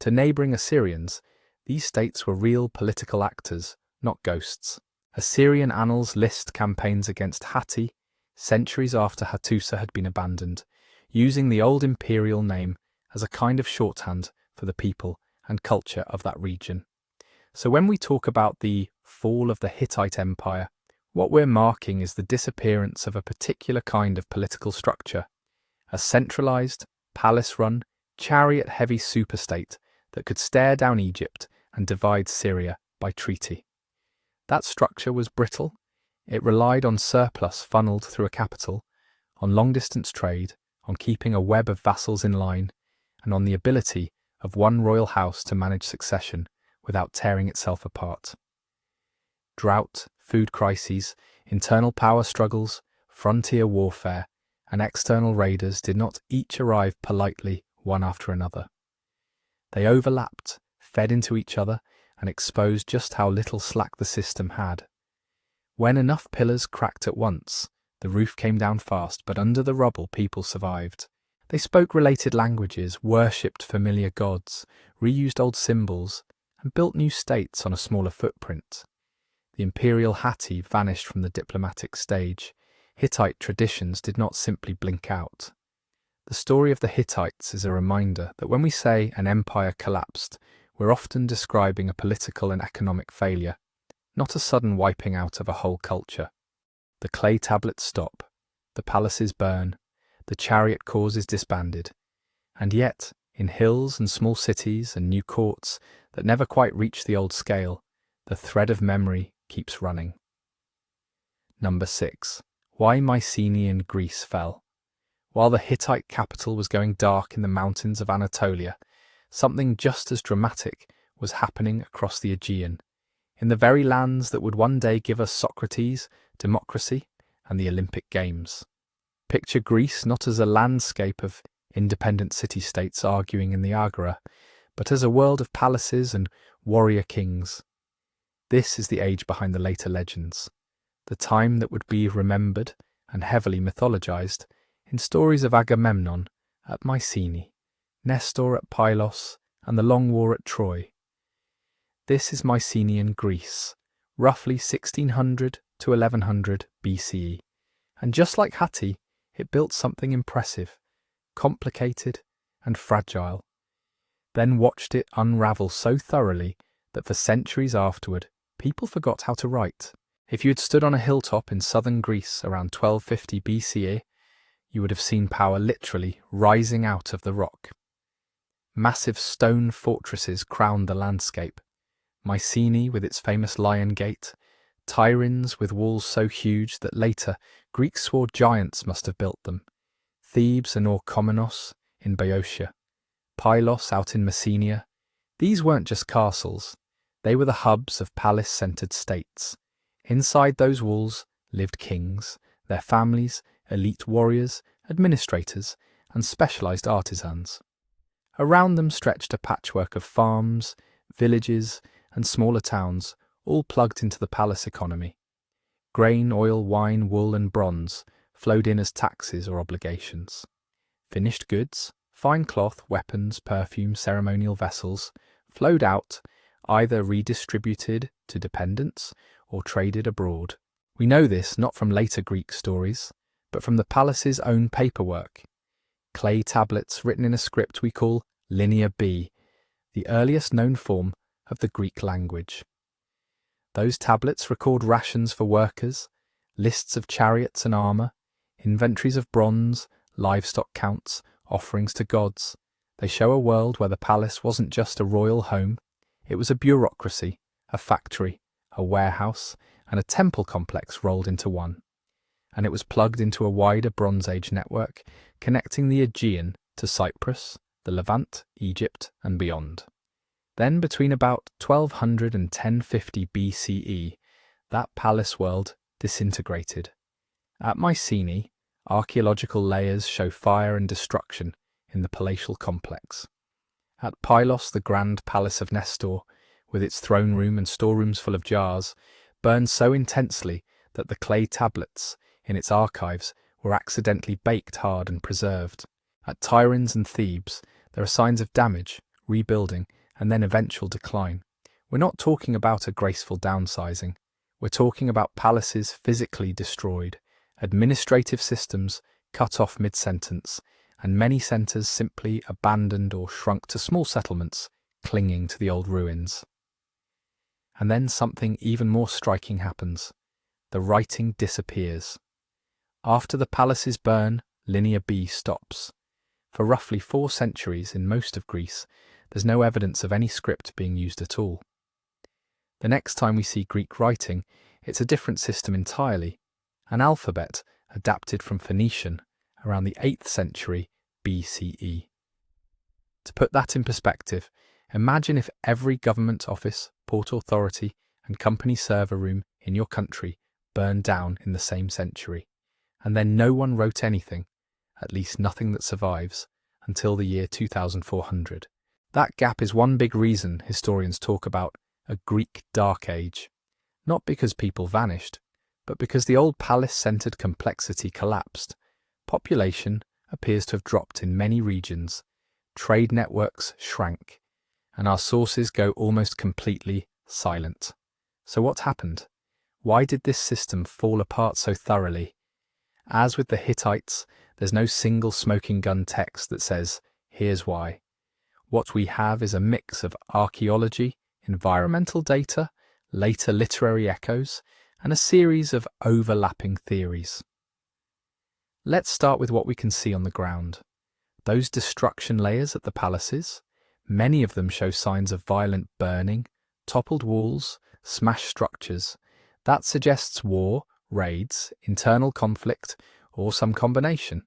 To neighbouring Assyrians, these states were real political actors, not ghosts. Assyrian annals list campaigns against Hatti centuries after Hattusa had been abandoned, using the old imperial name as a kind of shorthand for the people and culture of that region. So when we talk about the fall of the Hittite Empire, what we're marking is the disappearance of a particular kind of political structure, a centralised, palace-run, chariot-heavy superstate that could stare down Egypt and divide Syria by treaty. That structure was brittle. It relied on surplus funneled through a capital, on long-distance trade, on keeping a web of vassals in line, and on the ability of one royal house to manage succession without tearing itself apart. Drought, food crises, internal power struggles, frontier warfare, and external raiders did not each arrive politely one after another. They overlapped, fed into each other, and exposed just how little slack the system had. When enough pillars cracked at once, the roof came down fast, but under the rubble people survived. They spoke related languages, worshipped familiar gods, reused old symbols, and built new states on a smaller footprint. The imperial Hatti vanished from the diplomatic stage. Hittite traditions did not simply blink out. The story of the Hittites is a reminder that when we say an empire collapsed, we're often describing a political and economic failure, not a sudden wiping out of a whole culture. The clay tablets stop, the palaces burn, the chariot corps is disbanded, and yet, in hills and small cities and new courts that never quite reach the old scale, the thread of memory keeps running. Number 6. Why Mycenaean Greece fell. While the Hittite capital was going dark in the mountains of Anatolia, something just as dramatic was happening across the Aegean, in the very lands that would one day give us Socrates, democracy, and the Olympic Games. Picture Greece not as a landscape of independent city-states arguing in the agora, but as a world of palaces and warrior kings. This is the age behind the later legends, the time that would be remembered and heavily mythologized in stories of Agamemnon at Mycenae, Nestor at Pylos, and the Long War at Troy. This is Mycenaean Greece, roughly 1600 to 1100 BCE, and just like Hatti, it built something impressive, complicated and fragile, then watched it unravel so thoroughly that for centuries afterward, people forgot how to write. If you had stood on a hilltop in southern Greece around 1250 BCE, you would have seen power literally rising out of the rock. Massive stone fortresses crowned the landscape. Mycenae with its famous Lion Gate, Tiryns with walls so huge that later Greeks swore giants must have built them, Thebes and Orchomenos in Boeotia, Pylos out in Messenia. These weren't just castles, they were the hubs of palace-centred states. Inside those walls lived kings, their families, elite warriors, administrators, and specialised artisans. Around them stretched a patchwork of farms, villages, and smaller towns, all plugged into the palace economy. Grain, oil, wine, wool, and bronze flowed in as taxes or obligations. Finished goods, fine cloth, weapons, perfume, ceremonial vessels, flowed out, either redistributed to dependents or traded abroad. We know this not from later Greek stories, but from the palace's own paperwork. Clay tablets written in a script we call Linear B, the earliest known form of the Greek language. Those tablets record rations for workers, lists of chariots and armour, inventories of bronze, livestock counts, offerings to gods. They show a world where the palace wasn't just a royal home, it was a bureaucracy, a factory, a warehouse, and a temple complex rolled into one. And it was plugged into a wider Bronze Age network connecting the Aegean to Cyprus, the Levant, Egypt, and beyond. Then between about 1200 and 1050 BCE, that palace world disintegrated. At Mycenae, archaeological layers show fire and destruction in the palatial complex. At Pylos, the grand palace of Nestor, with its throne room and storerooms full of jars, burned so intensely that the clay tablets in its archives were accidentally baked hard and preserved. At Tiryns and Thebes, there are signs of damage, rebuilding, and then eventual decline. We're not talking about a graceful downsizing. We're talking about palaces physically destroyed, administrative systems cut off mid-sentence, and many centres simply abandoned or shrunk to small settlements clinging to the old ruins. And then something even more striking happens. The writing disappears. After the palaces burn, Linear B stops. For roughly 4 centuries in most of Greece, there's no evidence of any script being used at all. The next time we see Greek writing, it's a different system entirely, an alphabet adapted from Phoenician around the 8th century BCE. To put that in perspective, imagine if every government office, port authority, and company server room in your country burned down in the same century, and then no one wrote anything, at least nothing that survives, until the year 2400. That gap is one big reason historians talk about a Greek Dark Age, not because people vanished, but because the old palace-centred complexity collapsed. Population appears to have dropped in many regions, trade networks shrank, and our sources go almost completely silent. So what happened? Why did this system fall apart so thoroughly? As with the Hittites, there's no single smoking gun text that says, "Here's why." What we have is a mix of archaeology, environmental data, later literary echoes, and a series of overlapping theories. Let's start with what we can see on the ground. Those destruction layers at the palaces, many of them show signs of violent burning, toppled walls, smashed structures. That suggests war, raids, internal conflict, or some combination.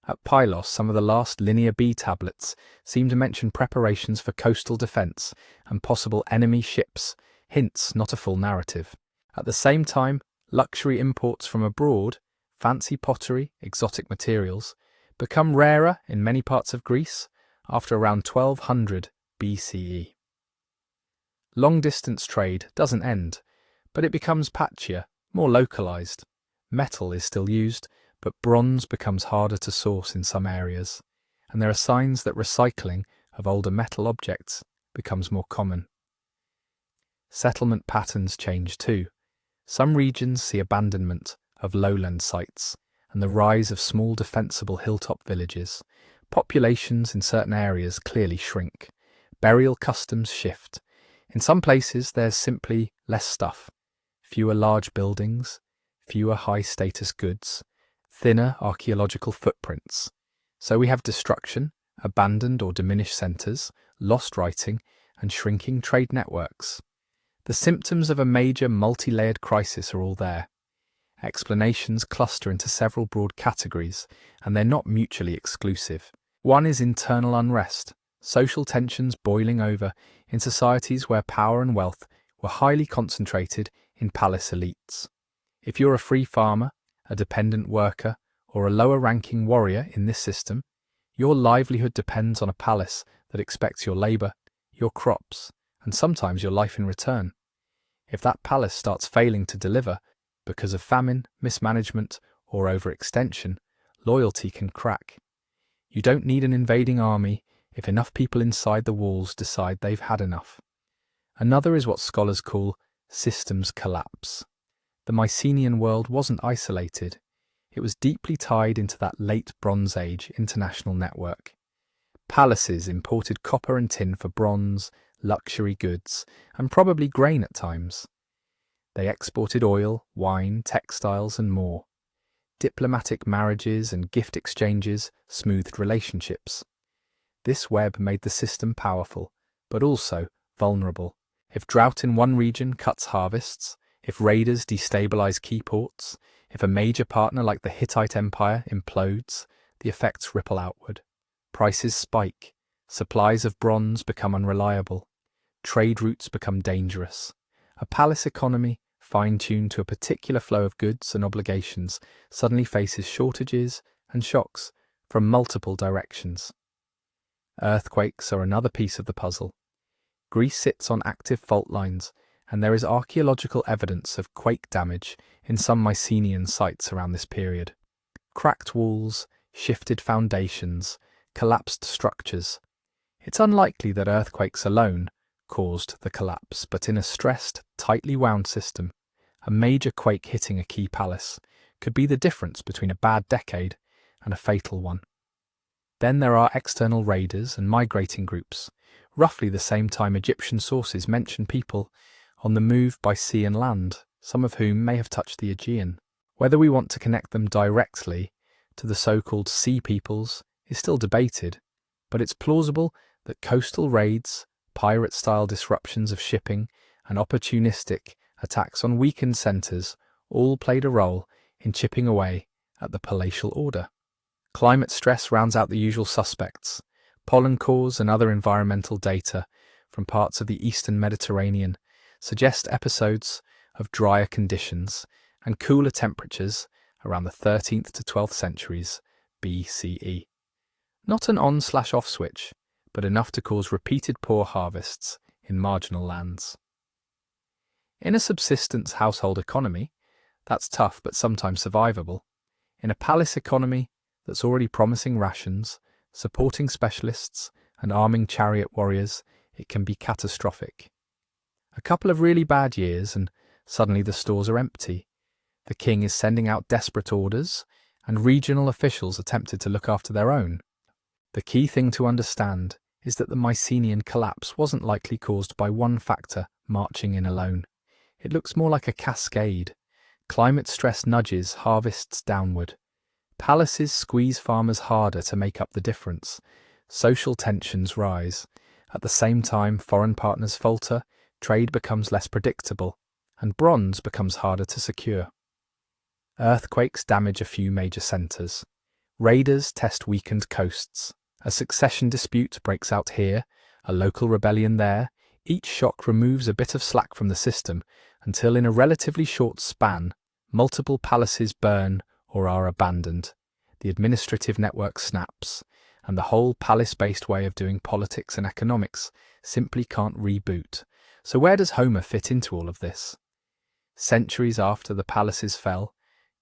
At Pylos, some of the last Linear B tablets seem to mention preparations for coastal defence and possible enemy ships, hints, not a full narrative. At the same time, luxury imports from abroad, fancy pottery, exotic materials, become rarer in many parts of Greece after around 1200 BCE. Long-distance trade doesn't end, but it becomes patchier, more localised. Metal is still used, but bronze becomes harder to source in some areas, and there are signs that recycling of older metal objects becomes more common. Settlement patterns change too. Some regions see abandonment of lowland sites and the rise of small defensible hilltop villages. Populations in certain areas clearly shrink. Burial customs shift. In some places there's simply less stuff, fewer large buildings, fewer high-status goods, thinner archaeological footprints. So we have destruction, abandoned or diminished centres, lost writing, and shrinking trade networks. The symptoms of a major multi-layered crisis are all there. Explanations cluster into several broad categories, and they're not mutually exclusive. One is internal unrest, social tensions boiling over in societies where power and wealth were highly concentrated in palace elites. If you're a free farmer, a dependent worker, or a lower-ranking warrior in this system, your livelihood depends on a palace that expects your labour, your crops, and sometimes your life in return. If that palace starts failing to deliver because of famine, mismanagement, or overextension, loyalty can crack. You don't need an invading army if enough people inside the walls decide they've had enough. Another is what scholars call systems collapse. The Mycenaean world wasn't isolated. It was deeply tied into that late Bronze Age international network. Palaces imported copper and tin for bronze, luxury goods, and probably grain at times. They exported oil, wine, textiles, and more. Diplomatic marriages and gift exchanges smoothed relationships. This web made the system powerful, but also vulnerable. If drought in one region cuts harvests, if raiders destabilize key ports, if a major partner like the Hittite Empire implodes, the effects ripple outward. Prices spike, supplies of bronze become unreliable, trade routes become dangerous. A palace economy, fine-tuned to a particular flow of goods and obligations, suddenly faces shortages and shocks from multiple directions. Earthquakes are another piece of the puzzle. Greece sits on active fault lines, and there is archaeological evidence of quake damage in some Mycenaean sites around this period. Cracked walls, shifted foundations, collapsed structures. It's unlikely that earthquakes alone caused the collapse, but in a stressed, tightly wound system, a major quake hitting a key palace could be the difference between a bad decade and a fatal one. Then there are external raiders and migrating groups. Roughly the same time Egyptian sources mention people on the move by sea and land, some of whom may have touched the Aegean. Whether we want to connect them directly to the so-called sea peoples is still debated, but it's plausible that coastal raids, pirate-style disruptions of shipping, and opportunistic attacks on weakened centres all played a role in chipping away at the palatial order. Climate stress rounds out the usual suspects. Pollen cores and other environmental data from parts of the eastern Mediterranean suggest episodes of drier conditions and cooler temperatures around the 13th to 12th centuries BCE. Not an on/off switch, but enough to cause repeated poor harvests in marginal lands. In a subsistence household economy, that's tough but sometimes survivable. In a palace economy that's already promising rations, supporting specialists, and arming chariot warriors, it can be catastrophic. A couple of really bad years and suddenly the stores are empty. The king is sending out desperate orders, and regional officials are tempted to look after their own. The key thing to understand is that the Mycenaean collapse wasn't likely caused by one factor marching in alone. It looks more like a cascade. Climate stress nudges harvests downward. Palaces squeeze farmers harder to make up the difference. Social tensions rise. At the same time, foreign partners falter, trade becomes less predictable, and bronze becomes harder to secure. Earthquakes damage a few major centres. Raiders test weakened coasts. A succession dispute breaks out here, a local rebellion there. Each shock removes a bit of slack from the system until in a relatively short span, multiple palaces burn or are abandoned. The administrative network snaps, and the whole palace-based way of doing politics and economics simply can't reboot. So where does Homer fit into all of this? Centuries after the palaces fell,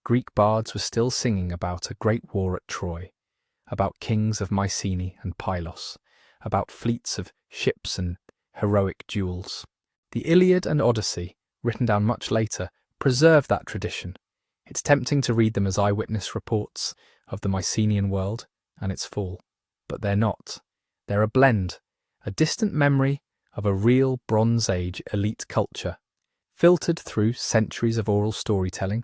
Greek bards were still singing about a great war at Troy, about kings of Mycenae and Pylos, about fleets of ships and heroic duels. The Iliad and Odyssey, written down much later, preserve that tradition. It's tempting to read them as eyewitness reports of the Mycenaean world and its fall. But they're not. They're a blend, a distant memory of a real Bronze Age elite culture, filtered through centuries of oral storytelling,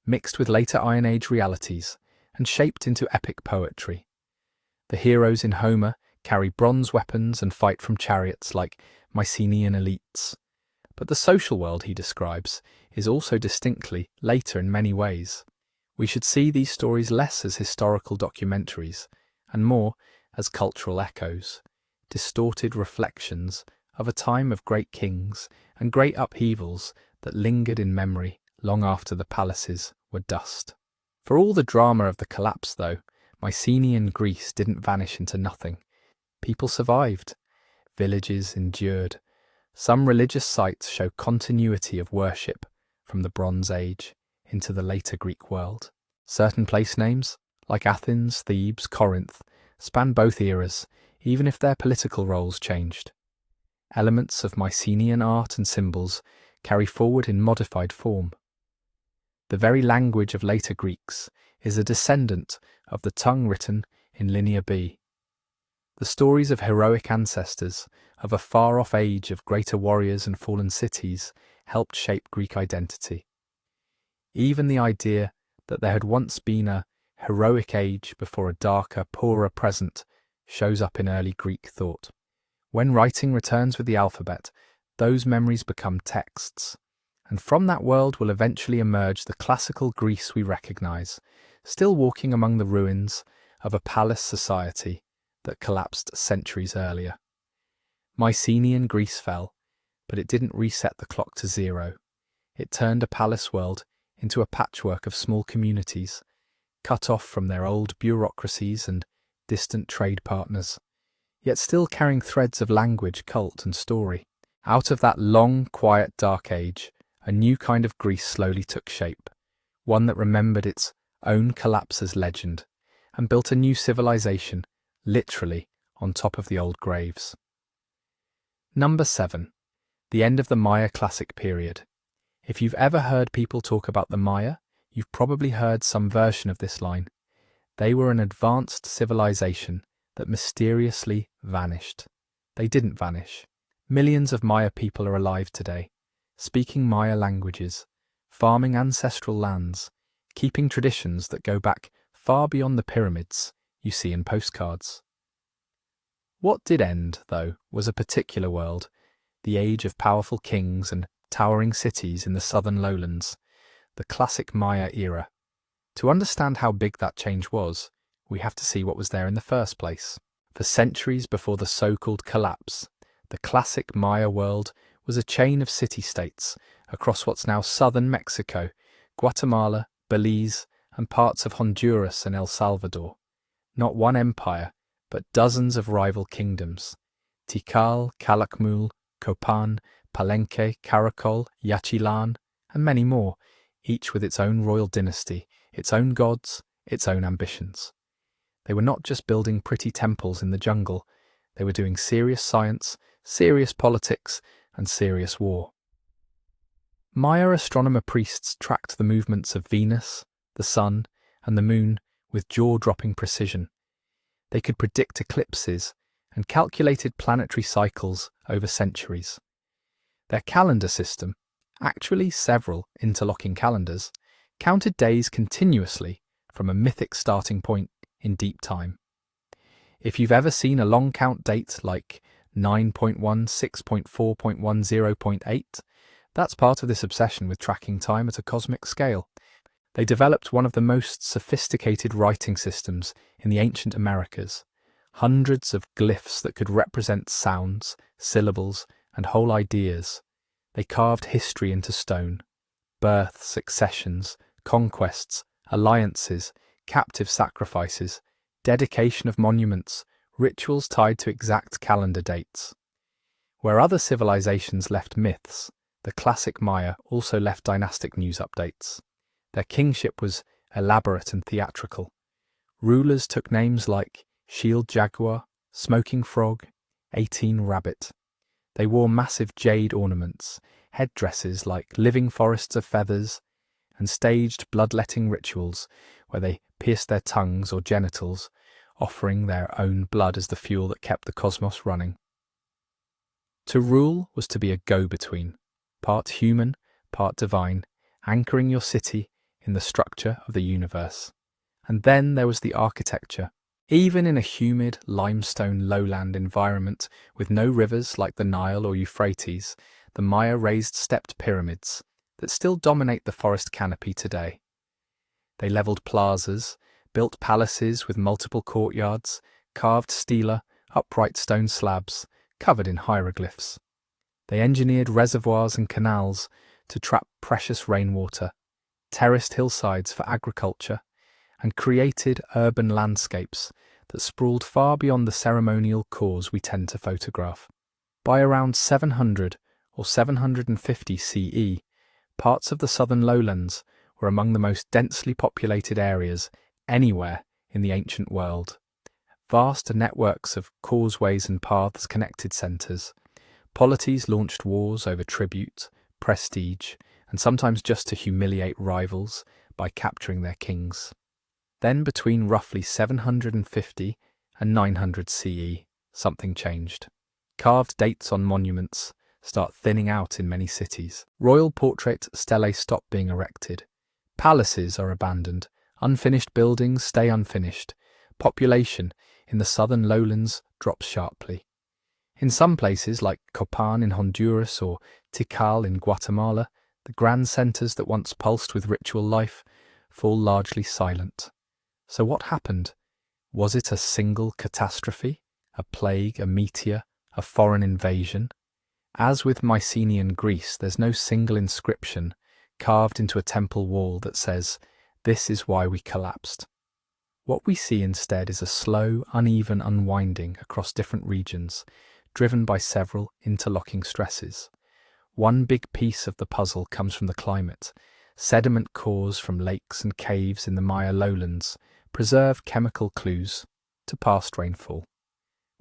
mixed with later Iron Age realities, and shaped into epic poetry. The heroes in Homer carry bronze weapons and fight from chariots like Mycenaean elites. But the social world he describes is also distinctly later in many ways. We should see these stories less as historical documentaries and more as cultural echoes, distorted reflections of a time of great kings and great upheavals that lingered in memory long after the palaces were dust. For all the drama of the collapse, though, Mycenaean Greece didn't vanish into nothing. People survived. Villages endured. Some religious sites show continuity of worship from the Bronze Age into the later Greek world. Certain place names, like Athens, Thebes, Corinth, span both eras, even if their political roles changed. Elements of Mycenaean art and symbols carry forward in modified form. The very language of later Greeks is a descendant of the tongue written in Linear B. The stories of heroic ancestors, of a far-off age of greater warriors and fallen cities, helped shape Greek identity. Even the idea that there had once been a heroic age before a darker, poorer present shows up in early Greek thought. When writing returns with the alphabet, those memories become texts, and from that world will eventually emerge the classical Greece we recognise, still walking among the ruins of a palace society that collapsed centuries earlier. Mycenaean Greece fell, but it didn't reset the clock to zero. It turned a palace world into a patchwork of small communities, cut off from their old bureaucracies and distant trade partners, yet still carrying threads of language, cult and story. Out of that long, quiet, dark age, a new kind of Greece slowly took shape, one that remembered its own collapse as legend, and built a new civilization, literally, on top of the old graves. Number 7. The end of the Maya Classic period. If you've ever heard people talk about the Maya, you've probably heard some version of this line. They were an advanced civilization that mysteriously vanished. They didn't vanish. Millions of Maya people are alive today, speaking Maya languages, farming ancestral lands, keeping traditions that go back far beyond the pyramids you see in postcards. What did end, though, was a particular world, the age of powerful kings and towering cities in the southern lowlands, the classic Maya era. To understand how big that change was, we have to see what was there in the first place. For centuries before the so-called collapse, the classic Maya world was a chain of city-states across what's now southern Mexico, Guatemala, Belize, and parts of Honduras and El Salvador. Not one empire, but dozens of rival kingdoms. Tikal, Calakmul, Copan, Palenque, Caracol, Yaxchilan, and many more, each with its own royal dynasty, its own gods, its own ambitions. They were not just building pretty temples in the jungle, they were doing serious science, serious politics, and serious war. Maya astronomer priests tracked the movements of Venus, the Sun, and the Moon with jaw-dropping precision. They could predict eclipses and calculated planetary cycles over centuries. Their calendar system, actually several interlocking calendars, counted days continuously from a mythic starting point in deep time. If you've ever seen a long count date like 9.1, 6.4.1, 0.8, that's part of this obsession with tracking time at a cosmic scale. They developed one of the most sophisticated writing systems in the ancient Americas, hundreds of glyphs that could represent sounds, syllables, and whole ideas. They carved history into stone: births, successions, conquests, alliances, captive sacrifices, dedication of monuments, rituals tied to exact calendar dates. Where other civilizations left myths, the classic Maya also left dynastic news updates. Their kingship was elaborate and theatrical. Rulers took names like Shield Jaguar, Smoking Frog, 18 Rabbit. They wore massive jade ornaments, headdresses like living forests of feathers, and staged bloodletting rituals where they pierced their tongues or genitals, offering their own blood as the fuel that kept the cosmos running. To rule was to be a go-between, part human, part divine, anchoring your city in the structure of the universe. And then there was the architecture. Even in a humid, limestone lowland environment with no rivers like the Nile or Euphrates, the Maya raised stepped pyramids that still dominate the forest canopy today. They leveled plazas, built palaces with multiple courtyards, carved stela, upright stone slabs covered in hieroglyphs. They engineered reservoirs and canals to trap precious rainwater, terraced hillsides for agriculture, and created urban landscapes that sprawled far beyond the ceremonial cores we tend to photograph. By around 700 or 750 CE, parts of the southern lowlands were among the most densely populated areas anywhere in the ancient world. Vast networks of causeways and paths connected centres. Polities launched wars over tribute, prestige, and sometimes just to humiliate rivals by capturing their kings. Then between roughly 750 and 900 CE, something changed. Carved dates on monuments start thinning out in many cities. Royal portrait stelae stop being erected. Palaces are abandoned. Unfinished buildings stay unfinished. Population in the southern lowlands drops sharply. In some places like Copan in Honduras or Tikal in Guatemala, the grand centres that once pulsed with ritual life fall largely silent. So what happened? Was it a single catastrophe? A plague, a meteor, a foreign invasion? As with Mycenaean Greece, there's no single inscription carved into a temple wall that says, "This is why we collapsed." What we see instead is a slow, uneven unwinding across different regions, driven by several interlocking stresses. One big piece of the puzzle comes from the climate. Sediment cores from lakes and caves in the Maya lowlands preserve chemical clues to past rainfall.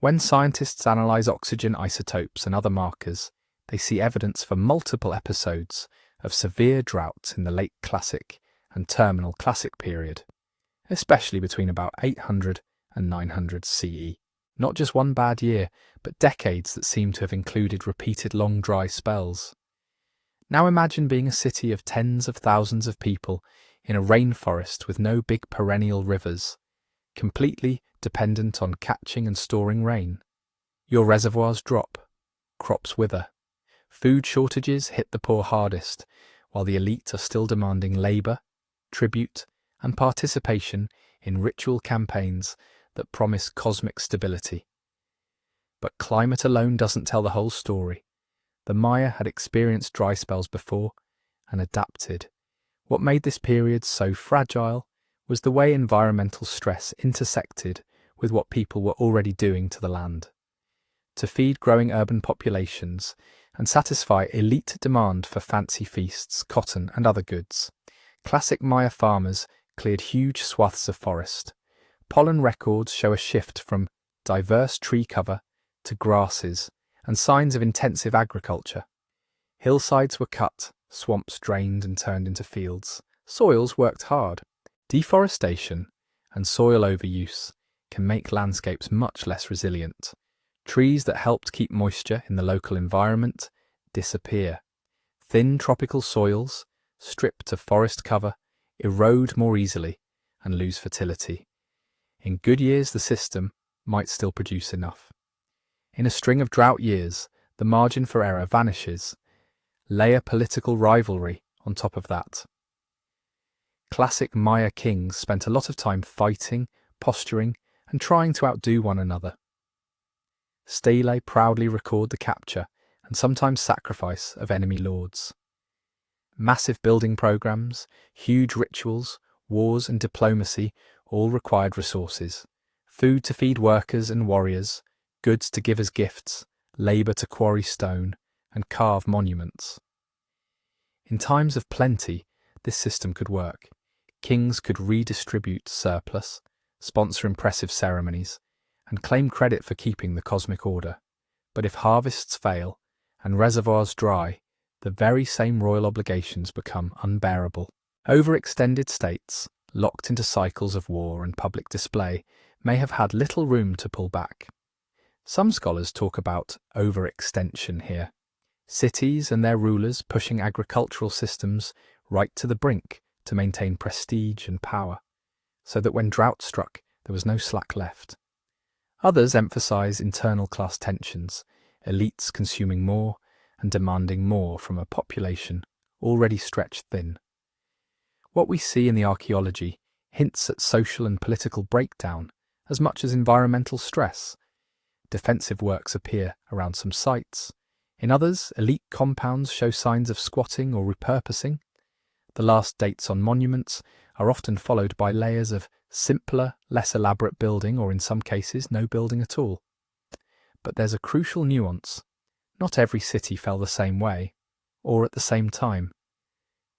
When scientists analyze oxygen isotopes and other markers, they see evidence for multiple episodes of severe drought in the late Classic and terminal Classic period, especially between about 800 and 900 CE. Not just one bad year, but decades that seem to have included repeated long dry spells. Now imagine being a city of tens of thousands of people in a rainforest with no big perennial rivers, completely dependent on catching and storing rain. Your reservoirs drop, crops wither, food shortages hit the poor hardest, while the elite are still demanding labour, tribute, and participation in ritual campaigns that promise cosmic stability. But climate alone doesn't tell the whole story. The Maya had experienced dry spells before and adapted. What made this period so fragile was the way environmental stress intersected with what people were already doing to the land. To feed growing urban populations and satisfy elite demand for fancy feasts, cotton, and other goods, classic Maya farmers cleared huge swaths of forest. Pollen records show a shift from diverse tree cover to grasses and signs of intensive agriculture. Hillsides were cut, swamps drained and turned into fields. Soils worked hard. Deforestation and soil overuse can make landscapes much less resilient. Trees that helped keep moisture in the local environment disappear. Thin tropical soils, stripped of forest cover, erode more easily and lose fertility. In good years, the system might still produce enough. In a string of drought years, the margin for error vanishes. Layer political rivalry on top of that. Classic Maya kings spent a lot of time fighting, posturing, and trying to outdo one another. Stelae proudly record the capture and sometimes sacrifice of enemy lords. Massive building programs, huge rituals, wars and diplomacy all required resources. Food to feed workers and warriors, goods to give as gifts, labour to quarry stone and carve monuments. In times of plenty, this system could work. Kings could redistribute surplus, sponsor impressive ceremonies, and claim credit for keeping the cosmic order. But if harvests fail and reservoirs dry, the very same royal obligations become unbearable. Overextended states, locked into cycles of war and public display, may have had little room to pull back. Some scholars talk about overextension here. Cities and their rulers pushing agricultural systems right to the brink to maintain prestige and power, so that when drought struck, there was no slack left. Others emphasize internal class tensions, elites consuming more and demanding more from a population already stretched thin. What we see in the archaeology hints at social and political breakdown as much as environmental stress. Defensive works appear around some sites. In others, elite compounds show signs of squatting or repurposing. The last dates on monuments are often followed by layers of simpler, less elaborate building, or in some cases, no building at all. But there's a crucial nuance. Not every city fell the same way, or at the same time.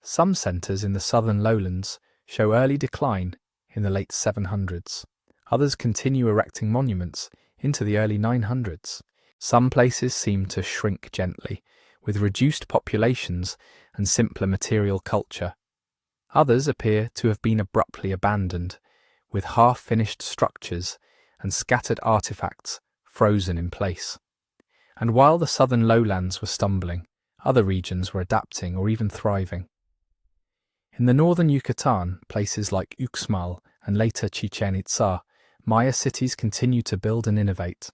Some centres in the southern lowlands show early decline in the late 700s. Others continue erecting monuments into the early 900s. Some places seem to shrink gently, with reduced populations and simpler material culture. Others appear to have been abruptly abandoned, with half-finished structures and scattered artefacts frozen in place. And while the southern lowlands were stumbling, other regions were adapting or even thriving. In the northern Yucatan, places like Uxmal and later Chichen Itza, Maya cities continue to build and innovate.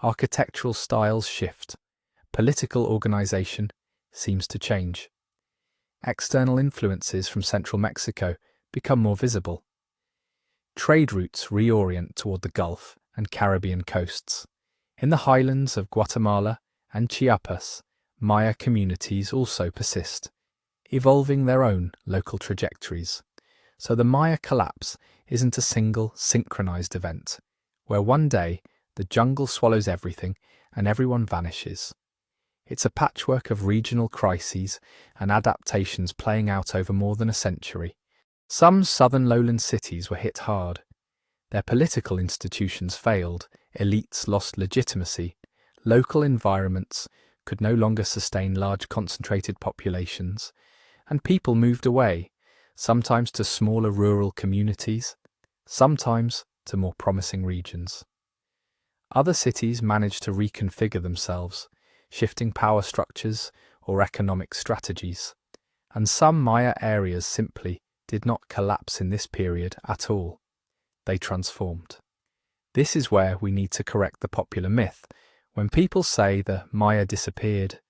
Architectural styles shift. Political organization seems to change. External influences from central Mexico become more visible. Trade routes reorient toward the Gulf and Caribbean coasts. In the highlands of Guatemala and Chiapas, Maya communities also persist, evolving their own local trajectories. So the Maya collapse isn't a single, synchronized event, where one day the jungle swallows everything and everyone vanishes. It's a patchwork of regional crises and adaptations playing out over more than a century. Some southern lowland cities were hit hard. Their political institutions failed, elites lost legitimacy, local environments could no longer sustain large concentrated populations, and people moved away, sometimes to smaller rural communities, sometimes to more promising regions. Other cities managed to reconfigure themselves, shifting power structures or economic strategies, and some Maya areas simply did not collapse in this period at all. They transformed. This is where we need to correct the popular myth. When people say the Maya disappeared,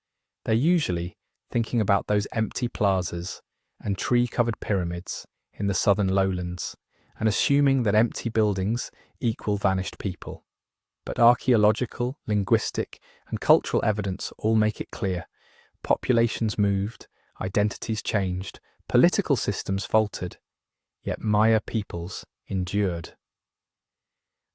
they're usually thinking about those empty plazas and tree-covered pyramids in the southern lowlands, and assuming that empty buildings equal vanished people. But archaeological, linguistic, and cultural evidence all make it clear. Populations moved, identities changed, political systems faltered, yet Maya peoples endured.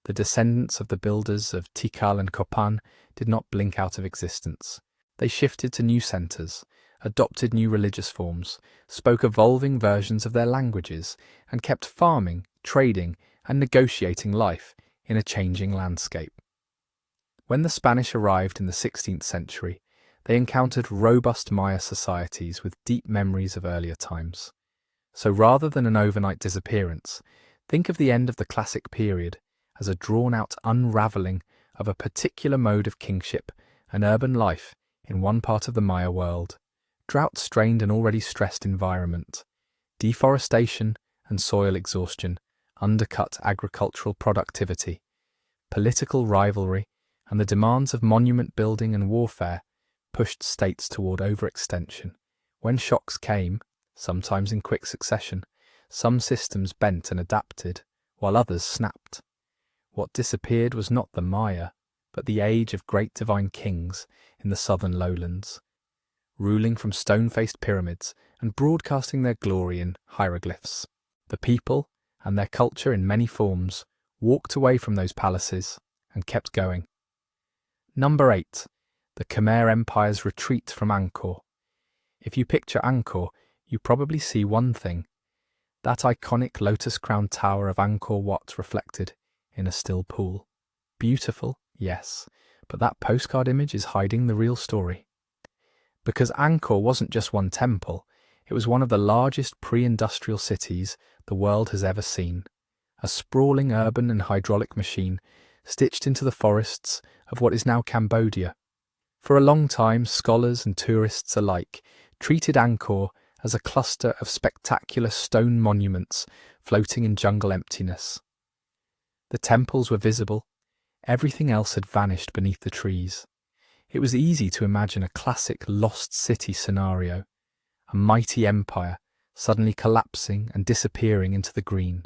The descendants of the builders of Tikal and Copan did not blink out of existence. They shifted to new centres, adopted new religious forms, spoke evolving versions of their languages, and kept farming, trading, and negotiating life in a changing landscape. When the Spanish arrived in the 16th century, they encountered robust Maya societies with deep memories of earlier times. So rather than an overnight disappearance, think of the end of the Classic period as a drawn-out unravelling of a particular mode of kingship and urban life in one part of the Maya world. Drought-strained and already stressed environment, deforestation and soil exhaustion undercut agricultural productivity, political rivalry, and the demands of monument building and warfare pushed states toward overextension. When shocks came, sometimes in quick succession, some systems bent and adapted, while others snapped. What disappeared was not the Maya, but the age of great divine kings in the southern lowlands, ruling from stone-faced pyramids and broadcasting their glory in hieroglyphs. The people, and their culture in many forms, walked away from those palaces and kept going. Number 8. The Khmer Empire's retreat from Angkor. If you picture Angkor, you probably see one thing: that iconic lotus-crowned tower of Angkor Wat reflected in a still pool. Beautiful, yes, but that postcard image is hiding the real story. Because Angkor wasn't just one temple, it was one of the largest pre-industrial cities the world has ever seen. A sprawling urban and hydraulic machine stitched into the forests of what is now Cambodia. For a long time, scholars and tourists alike treated Angkor as a cluster of spectacular stone monuments floating in jungle emptiness. The temples were visible, everything else had vanished beneath the trees. It was easy to imagine a classic lost city scenario, a mighty empire suddenly collapsing and disappearing into the green.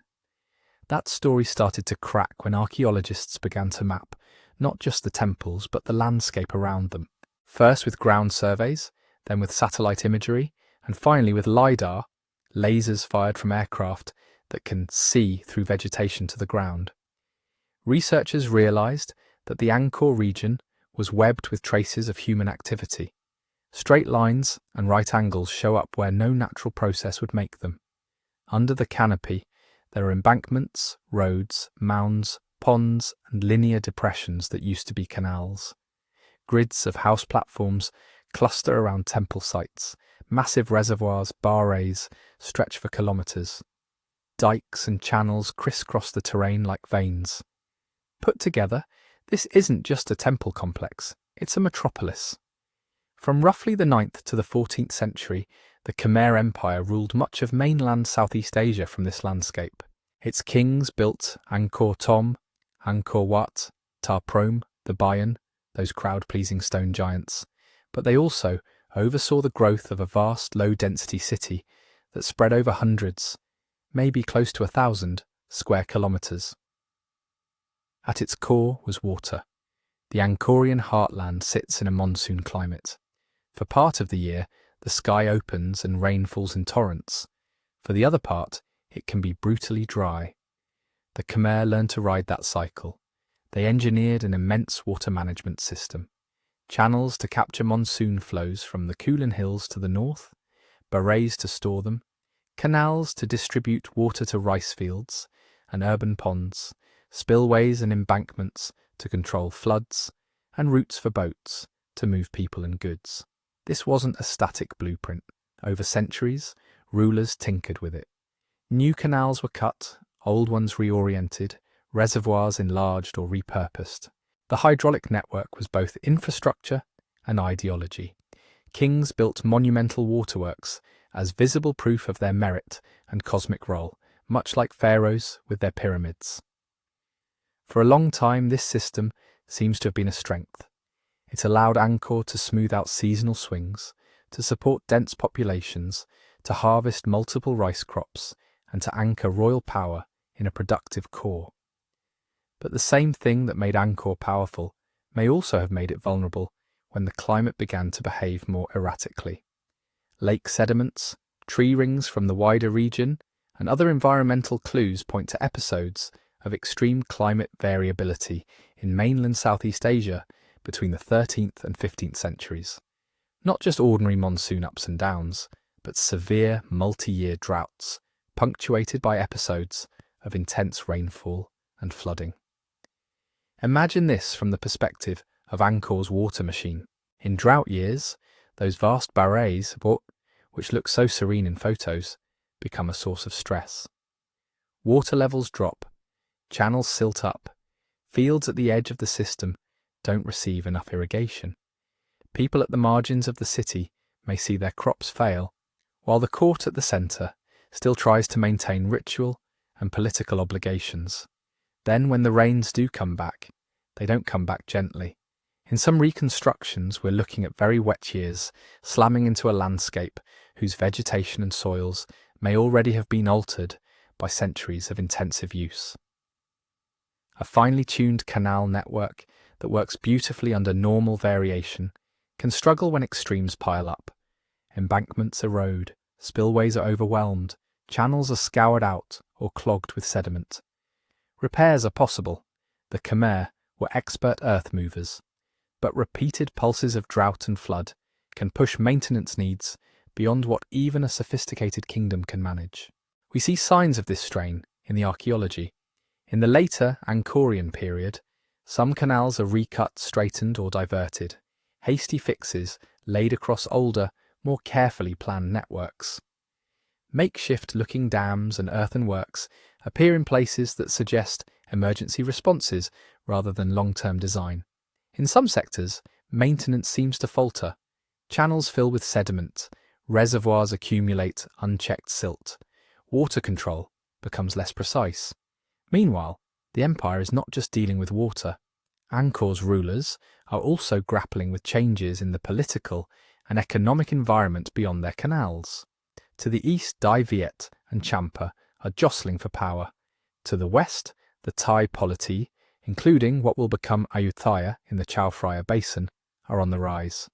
That story started to crack when archaeologists began to map not just the temples but the landscape around them, first with ground surveys, then with satellite imagery, and finally with LiDAR, lasers fired from aircraft that can see through vegetation to the ground. Researchers realized that the Angkor region was webbed with traces of human activity. Straight lines and right angles show up where no natural process would make them. Under the canopy, there are embankments, roads, mounds, ponds, and linear depressions that used to be canals. Grids of house platforms cluster around temple sites. Massive reservoirs, barrays, stretch for kilometers. Dikes and channels crisscross the terrain like veins. Put together, this isn't just a temple complex, it's a metropolis. From roughly the 9th to the 14th century, the Khmer Empire ruled much of mainland Southeast Asia from this landscape. Its kings built Angkor Thom, Angkor Wat, Ta Prohm, the Bayon, those crowd-pleasing stone giants, but they also oversaw the growth of a vast low-density city that spread over hundreds, maybe close to 1,000, square kilometers. At its core was water. The Angkorian heartland sits in a monsoon climate. For part of the year, the sky opens and rain falls in torrents. For the other part, it can be brutally dry. The Khmer learned to ride that cycle. They engineered an immense water management system. Channels to capture monsoon flows from the Kulin Hills to the north, barrays to store them, canals to distribute water to rice fields and urban ponds, spillways and embankments to control floods, and routes for boats to move people and goods. This wasn't a static blueprint. Over centuries, rulers tinkered with it. New canals were cut, old ones reoriented, reservoirs enlarged or repurposed. The hydraulic network was both infrastructure and ideology. Kings built monumental waterworks as visible proof of their merit and cosmic role, much like pharaohs with their pyramids. For a long time, this system seems to have been a strength. It allowed Angkor to smooth out seasonal swings, to support dense populations, to harvest multiple rice crops, and to anchor royal power in a productive core. But the same thing that made Angkor powerful may also have made it vulnerable when the climate began to behave more erratically. Lake sediments, tree rings from the wider region, and other environmental clues point to episodes of extreme climate variability in mainland Southeast Asia between the 13th and 15th centuries. Not just ordinary monsoon ups and downs, but severe multi-year droughts, punctuated by episodes of intense rainfall and flooding. Imagine this from the perspective of Angkor's water machine. In drought years, those vast barrays, which look so serene in photos, become a source of stress. Water levels drop, channels silt up, Fields at the edge of the system don't receive enough irrigation. People at the margins of the city may see their crops fail, while the court at the centre still tries to maintain ritual and political obligations. Then when the rains do come back, they don't come back gently. In some reconstructions, we're looking at very wet years slamming into a landscape whose vegetation and soils may already have been altered by centuries of intensive use. A finely tuned canal network that works beautifully under normal variation can struggle when extremes pile up. Embankments erode, spillways are overwhelmed, channels are scoured out or clogged with sediment. Repairs are possible. The Khmer were expert earth movers, but repeated pulses of drought and flood can push maintenance needs beyond what even a sophisticated kingdom can manage. We see signs of this strain in the archaeology. In the later Angkorian period, some canals are recut, straightened or diverted, hasty fixes laid across older, more carefully planned networks. Makeshift-looking dams and earthenworks appear in places that suggest emergency responses rather than long-term design. In some sectors, maintenance seems to falter. Channels fill with sediment, reservoirs accumulate unchecked silt, water control becomes less precise. Meanwhile, the empire is not just dealing with water. Angkor's rulers are also grappling with changes in the political and economic environment beyond their canals. To the east, Dai Viet and Champa are jostling for power. To the west, the Thai polity, including what will become Ayutthaya in the Chao Phraya Basin, are on the rise.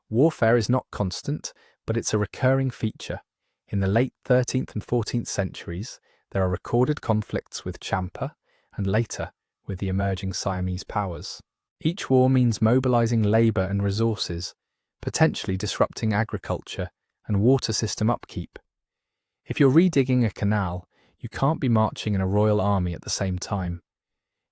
Warfare is not constant, but it's a recurring feature. In the late 13th and 14th centuries, there are recorded conflicts with Champa and later with the emerging Siamese powers. Each war means mobilizing labor and resources, potentially disrupting agriculture and water system upkeep. If you're redigging a canal, you can't be marching in a royal army at the same time.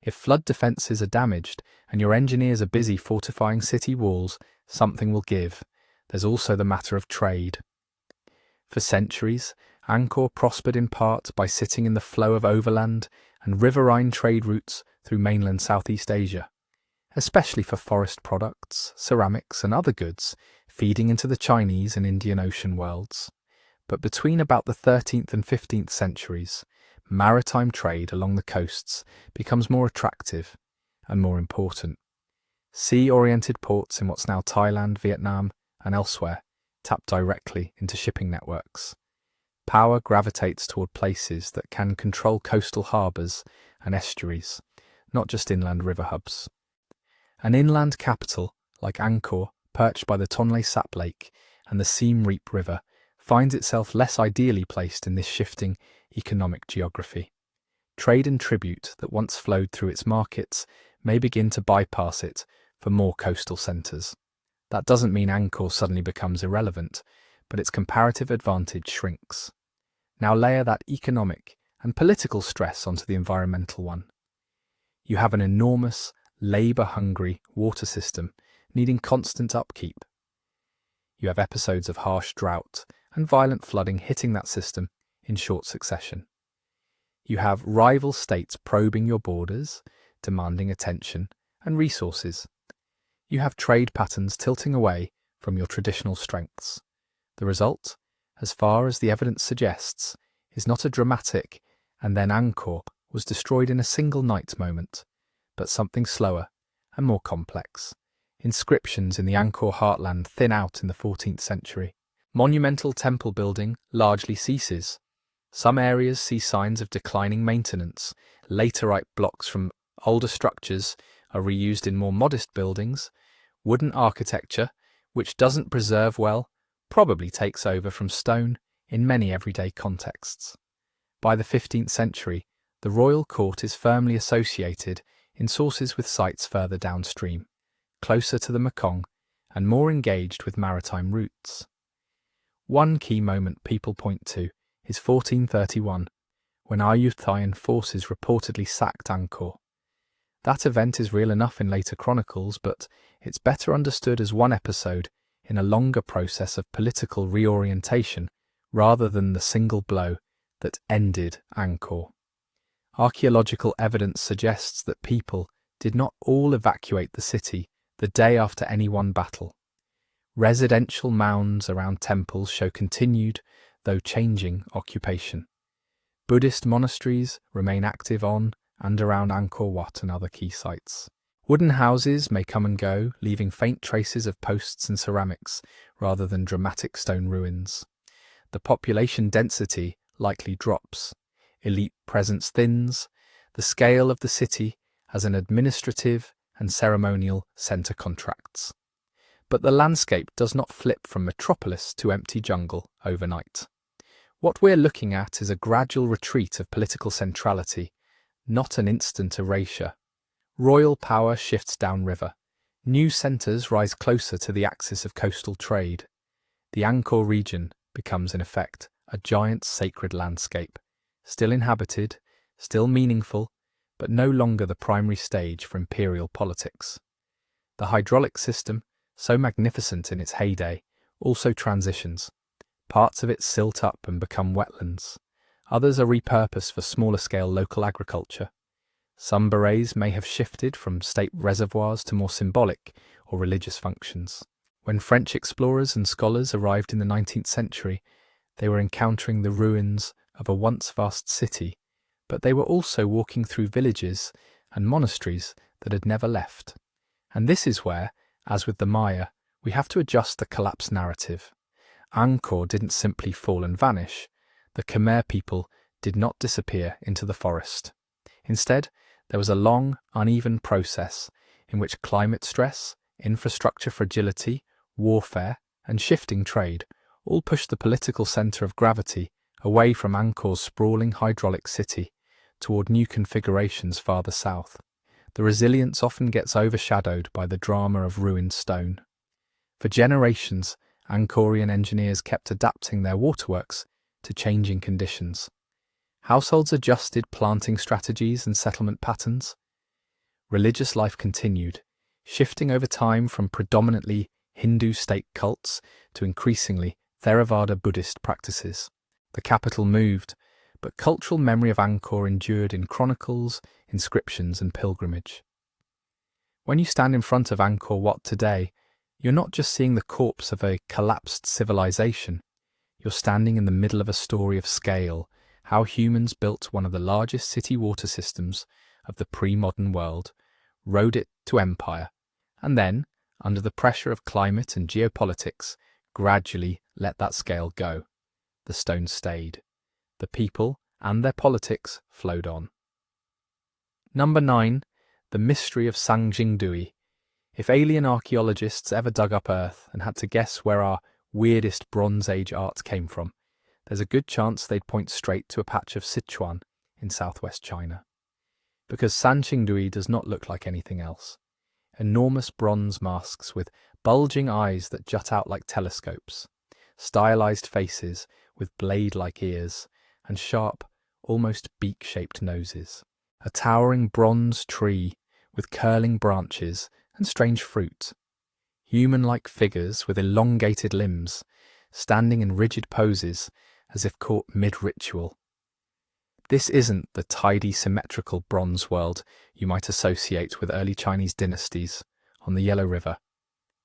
If flood defences are damaged and your engineers are busy fortifying city walls, something will give. There's also the matter of trade. For centuries, Angkor prospered in part by sitting in the flow of overland and riverine trade routes through mainland Southeast Asia, especially for forest products, ceramics and other goods feeding into the Chinese and Indian Ocean worlds. But between about the 13th and 15th centuries, maritime trade along the coasts becomes more attractive and more important. Sea-oriented ports in what's now Thailand, Vietnam and elsewhere tap directly into shipping networks. Power gravitates toward places that can control coastal harbours and estuaries, not just inland river hubs. An inland capital like Angkor, perched by the Tonle Sap Lake and the Siem Reap River, finds itself less ideally placed in this shifting economic geography. Trade and tribute that once flowed through its markets may begin to bypass it for more coastal centres. That doesn't mean Angkor suddenly becomes irrelevant, but its comparative advantage shrinks. Now layer that economic and political stress onto the environmental one. You have an enormous, labour-hungry water system needing constant upkeep. You have episodes of harsh drought and violent flooding hitting that system in short succession. You have rival states probing your borders, demanding attention and resources. You have trade patterns tilting away from your traditional strengths. The result, as far as the evidence suggests, is not a dramatic and then Angkor was destroyed in a single night moment, but something slower and more complex. Inscriptions in the Angkor heartland thin out in the 14th century. Monumental temple building largely ceases. Some areas see signs of declining maintenance. Laterite blocks from older structures are reused in more modest buildings. Wooden architecture, which doesn't preserve well, probably takes over from stone in many everyday contexts. By the 15th century, the royal court is firmly associated in sources with sites further downstream, closer to the Mekong and more engaged with maritime routes. One key moment people point to is 1431, when Ayutthayan forces reportedly sacked Angkor. That event is real enough in later chronicles, but it's better understood as one episode in a longer process of political reorientation rather than the single blow that ended Angkor. Archaeological evidence suggests that people did not all evacuate the city the day after any one battle. Residential mounds around temples show continued, though changing, occupation. Buddhist monasteries remain active on and around Angkor Wat and other key sites. Wooden houses may come and go, leaving faint traces of posts and ceramics rather than dramatic stone ruins. The population density likely drops. Elite presence thins. The scale of the city as an administrative and ceremonial centre contracts. But the landscape does not flip from metropolis to empty jungle overnight. What we're looking at is a gradual retreat of political centrality, not an instant erasure. Royal power shifts downriver. New centres rise closer to the axis of coastal trade. The Angkor region becomes, in effect, a giant sacred landscape, still inhabited, still meaningful, but no longer the primary stage for imperial politics. The hydraulic system, so magnificent in its heyday, also transitions. Parts of it silt up and become wetlands. Others are repurposed for smaller-scale local agriculture. Some berets may have shifted from state reservoirs to more symbolic or religious functions. When French explorers and scholars arrived in the 19th century, they were encountering the ruins of a once vast city, but they were also walking through villages and monasteries that had never left. And this is where, as with the Maya, we have to adjust the collapse narrative. Angkor didn't simply fall and vanish. The Khmer people did not disappear into the forest. Instead, there was a long, uneven process in which climate stress, infrastructure fragility, warfare, and shifting trade all pushed the political centre of gravity away from Angkor's sprawling hydraulic city toward new configurations farther south. The resilience often gets overshadowed by the drama of ruined stone. For generations, Angkorian engineers kept adapting their waterworks to changing conditions. Households adjusted planting strategies and settlement patterns. Religious life continued, shifting over time from predominantly Hindu state cults to increasingly Theravada Buddhist practices. The capital moved, but cultural memory of Angkor endured in chronicles, inscriptions, and pilgrimage. When you stand in front of Angkor Wat today, you're not just seeing the corpse of a collapsed civilization. You're standing in the middle of a story of scale, how humans built one of the largest city water systems of the pre-modern world, rode it to empire, and then, under the pressure of climate and geopolitics, gradually let that scale go. The stone stayed. The people and their politics flowed on. Number 9. The mystery of Sangjingdui. If alien archaeologists ever dug up Earth and had to guess where our weirdest Bronze Age art came from, there's a good chance they'd point straight to a patch of Sichuan in southwest China. Because Sangjingdui does not look like anything else. Enormous bronze masks with bulging eyes that jut out like telescopes, stylized faces with blade-like ears, and sharp, almost beak-shaped noses. A towering bronze tree with curling branches and strange fruit. Human-like figures with elongated limbs, standing in rigid poses as if caught mid-ritual. This isn't the tidy, symmetrical bronze world you might associate with early Chinese dynasties on the Yellow River.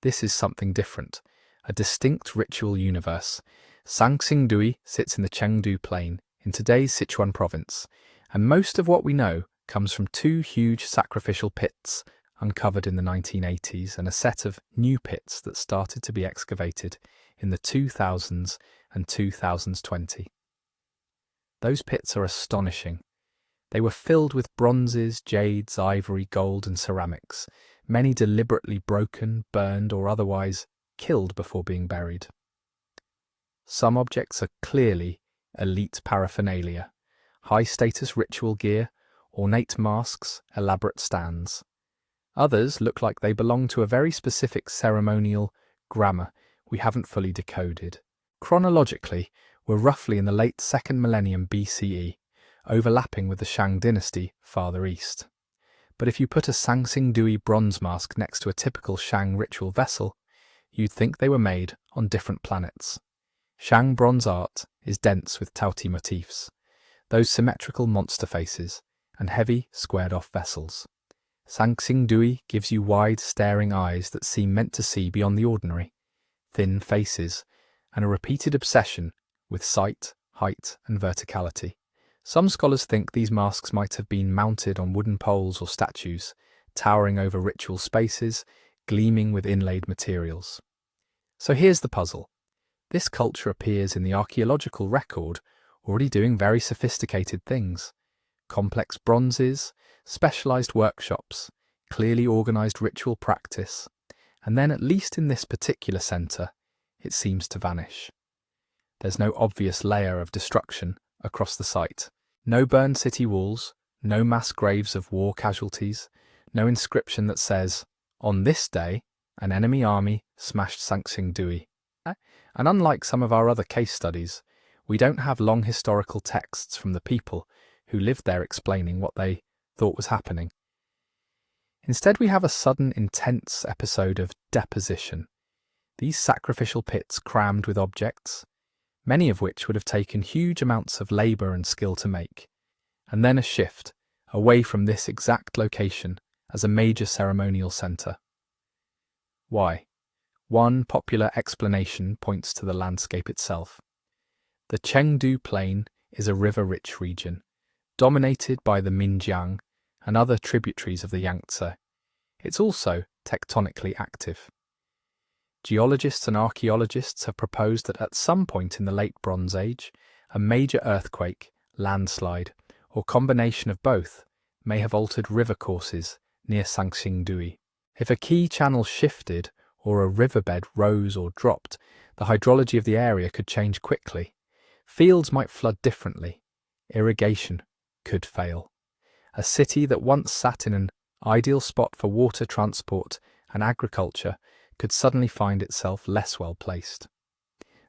This is something different, a distinct ritual universe. Sangjingdui sits in the Chengdu Plain in today's Sichuan province, and most of what we know comes from two huge sacrificial pits uncovered in the 1980s and a set of new pits that started to be excavated in the 2000s and 2020. Those pits are astonishing. They were filled with bronzes, jades, ivory, gold and ceramics, many deliberately broken, burned or otherwise killed before being buried. Some objects are clearly elite paraphernalia, high-status ritual gear, ornate masks, elaborate stands. Others look like they belong to a very specific ceremonial grammar we haven't fully decoded. Chronologically, we're roughly in the late 2nd millennium BCE, overlapping with the Shang dynasty farther east. But if you put a Sangjingdui bronze mask next to a typical Shang ritual vessel, you'd think they were made on different planets. Shang bronze art is dense with Taoti motifs, those symmetrical monster faces, and heavy, squared-off vessels. Sanxingdui gives you wide, staring eyes that seem meant to see beyond the ordinary, thin faces, and a repeated obsession with sight, height, and verticality. Some scholars think these masks might have been mounted on wooden poles or statues, towering over ritual spaces, gleaming with inlaid materials. So here's the puzzle. This culture appears in the archaeological record already doing very sophisticated things. Complex bronzes, specialized workshops, clearly organized ritual practice, and then at least in this particular center, it seems to vanish. There's no obvious layer of destruction across the site. No burned city walls, no mass graves of war casualties, no inscription that says, "On this day, an enemy army smashed Sanxingdui." And unlike some of our other case studies, we don't have long historical texts from the people who lived there explaining what they thought was happening. Instead, we have a sudden, intense episode of deposition. These sacrificial pits crammed with objects, many of which would have taken huge amounts of labour and skill to make, and then a shift away from this exact location as a major ceremonial centre. Why? One popular explanation points to the landscape itself. The Chengdu Plain is a river-rich region, dominated by the Minjiang and other tributaries of the Yangtze. It's also tectonically active. Geologists and archaeologists have proposed that at some point in the late Bronze Age, a major earthquake, landslide, or combination of both may have altered river courses near Sanxingdui. If a key channel shifted or a riverbed rose or dropped, the hydrology of the area could change quickly. Fields might flood differently. Irrigation could fail. A city that once sat in an ideal spot for water transport and agriculture could suddenly find itself less well placed.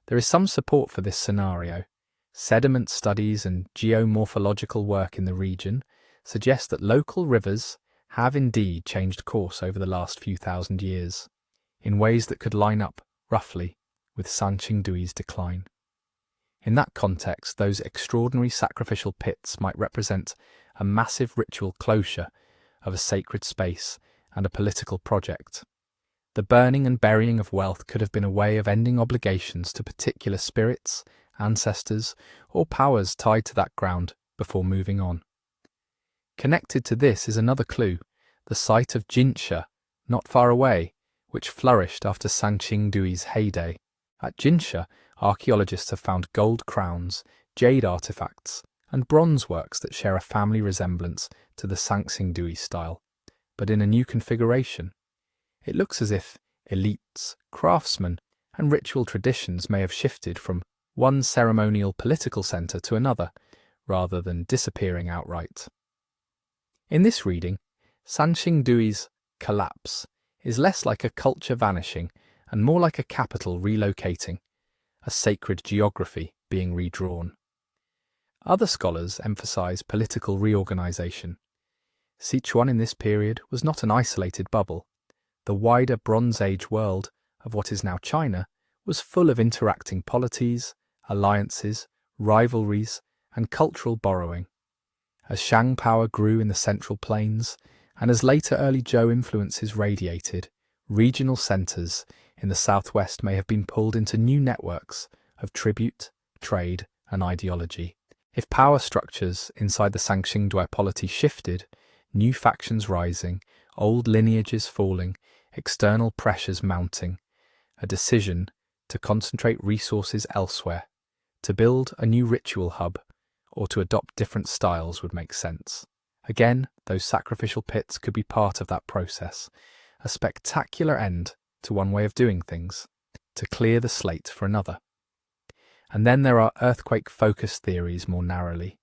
There is some support for this scenario. Sediment studies and geomorphological work in the region suggest that local rivers have indeed changed course over the last few thousand years, in ways that could line up, roughly, with Sanxingdui's decline. In that context, those extraordinary sacrificial pits might represent a massive ritual closure of a sacred space and a political project. The burning and burying of wealth could have been a way of ending obligations to particular spirits, ancestors, or powers tied to that ground before moving on. Connected to this is another clue, the site of Jinsha, not far away, which flourished after Sanxingdui's heyday. At Jinsha, archaeologists have found gold crowns, jade artifacts, and bronze works that share a family resemblance to the Sanxingdui style, but in a new configuration. It looks as if elites, craftsmen, and ritual traditions may have shifted from one ceremonial political centre to another, rather than disappearing outright. In this reading, Sanxingdui's collapse is less like a culture vanishing and more like a capital relocating, a sacred geography being redrawn. Other scholars emphasise political reorganisation. Sichuan in this period was not an isolated bubble. The wider Bronze Age world of what is now China was full of interacting polities, alliances, rivalries, and cultural borrowing. As Shang power grew in the Central Plains, and as later early Zhou influences radiated, regional centres in the southwest may have been pulled into new networks of tribute, trade, and ideology. If power structures inside the Sanxingdui polity shifted, new factions rising, old lineages falling, external pressures mounting, a decision to concentrate resources elsewhere, to build a new ritual hub, or to adopt different styles would make sense. Again, those sacrificial pits could be part of that process, a spectacular end to one way of doing things, to clear the slate for another. And then there are earthquake-focused theories more narrowly.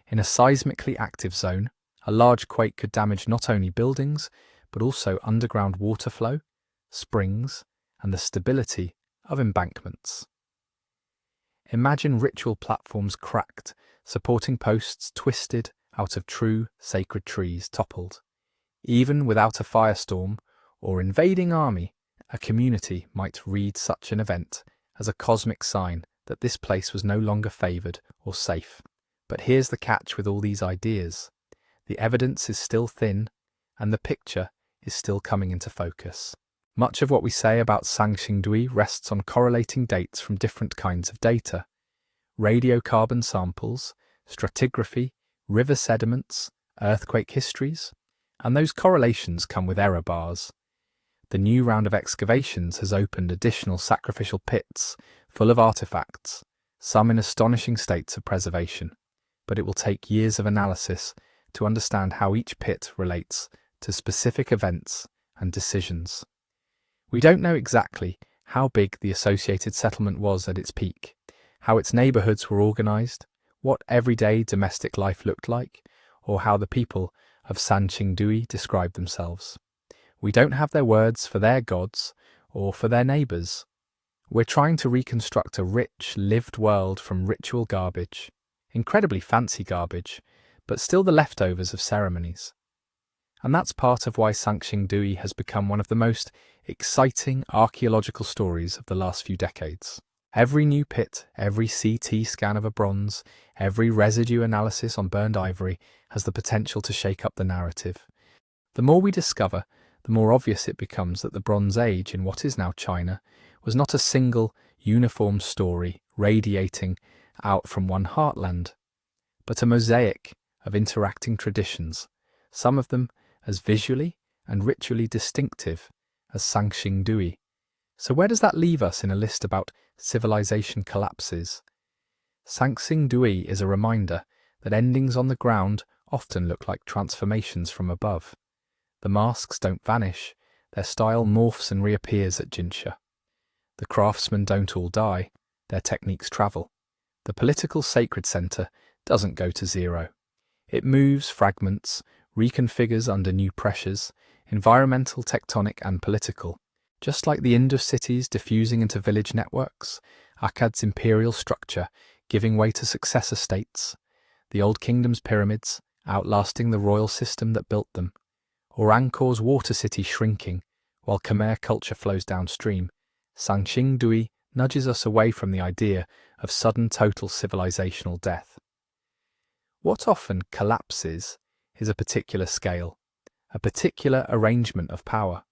In a seismically active zone, a large quake could damage not only buildings, but also underground water flow, springs, and the stability of embankments. Imagine ritual platforms cracked, supporting posts twisted out of true sacred trees toppled. Even without a firestorm or invading army, a community might read such an event as a cosmic sign that this place was no longer favoured or safe. But here's the catch with all these ideas. The evidence is still thin, and the picture is still coming into focus. Much of what we say about Sanxingdui rests on correlating dates from different kinds of data: radiocarbon samples, stratigraphy, river sediments, earthquake histories, and those correlations come with error bars. The new round of excavations has opened additional sacrificial pits full of artifacts, some in astonishing states of preservation, but it will take years of analysis to understand how each pit relates to specific events and decisions. We don't know exactly how big the associated settlement was at its peak, how its neighbourhoods were organised, what everyday domestic life looked like, or how the people of Sanxingdui described themselves. We don't have their words for their gods or for their neighbours. We're trying to reconstruct a rich, lived world from ritual garbage, incredibly fancy garbage, but still the leftovers of ceremonies. And that's part of why Sanxingdui has become one of the most exciting archaeological stories of the last few decades. Every new pit, every CT scan of a bronze, every residue analysis on burned ivory has the potential to shake up the narrative. The more we discover, the more obvious it becomes that the Bronze Age in what is now China was not a single, uniform story radiating out from one heartland, but a mosaic of interacting traditions, some of them as visually and ritually distinctive as Sanxingdui. So where does that leave us in a list about civilization collapses? Sanxingdui is a reminder that endings on the ground often look like transformations from above. The masks don't vanish, their style morphs and reappears at Jinsha. The craftsmen don't all die, their techniques travel. The political sacred centre doesn't go to zero. It moves, fragments, reconfigures under new pressures, environmental, tectonic and political. Just like the Indus cities diffusing into village networks, Akkad's imperial structure giving way to successor states, the Old Kingdom's pyramids outlasting the royal system that built them, or Angkor's water city shrinking while Khmer culture flows downstream, Sanxingdui nudges us away from the idea of sudden total civilizational death. What often collapses is a particular scale, a particular arrangement of power,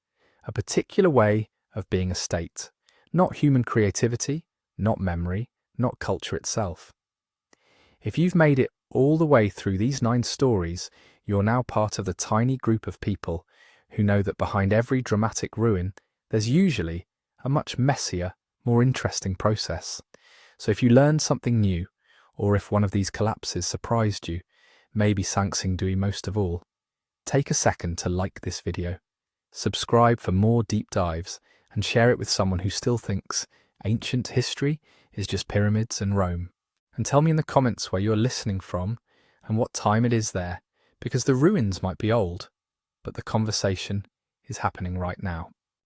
a particular way of being a state, not human creativity, not memory, not culture itself. If you've made it all the way through these 9 stories, you're now part of the tiny group of people who know that behind every dramatic ruin, there's usually a much messier, more interesting process. So if you learned something new, or if one of these collapses surprised you, maybe Sanxingdui most of all, take a second to like this video, subscribe for more deep dives, and share it with someone who still thinks ancient history is just pyramids and Rome. And tell me in the comments where you're listening from and what time it is there, because the ruins might be old, but the conversation is happening right now.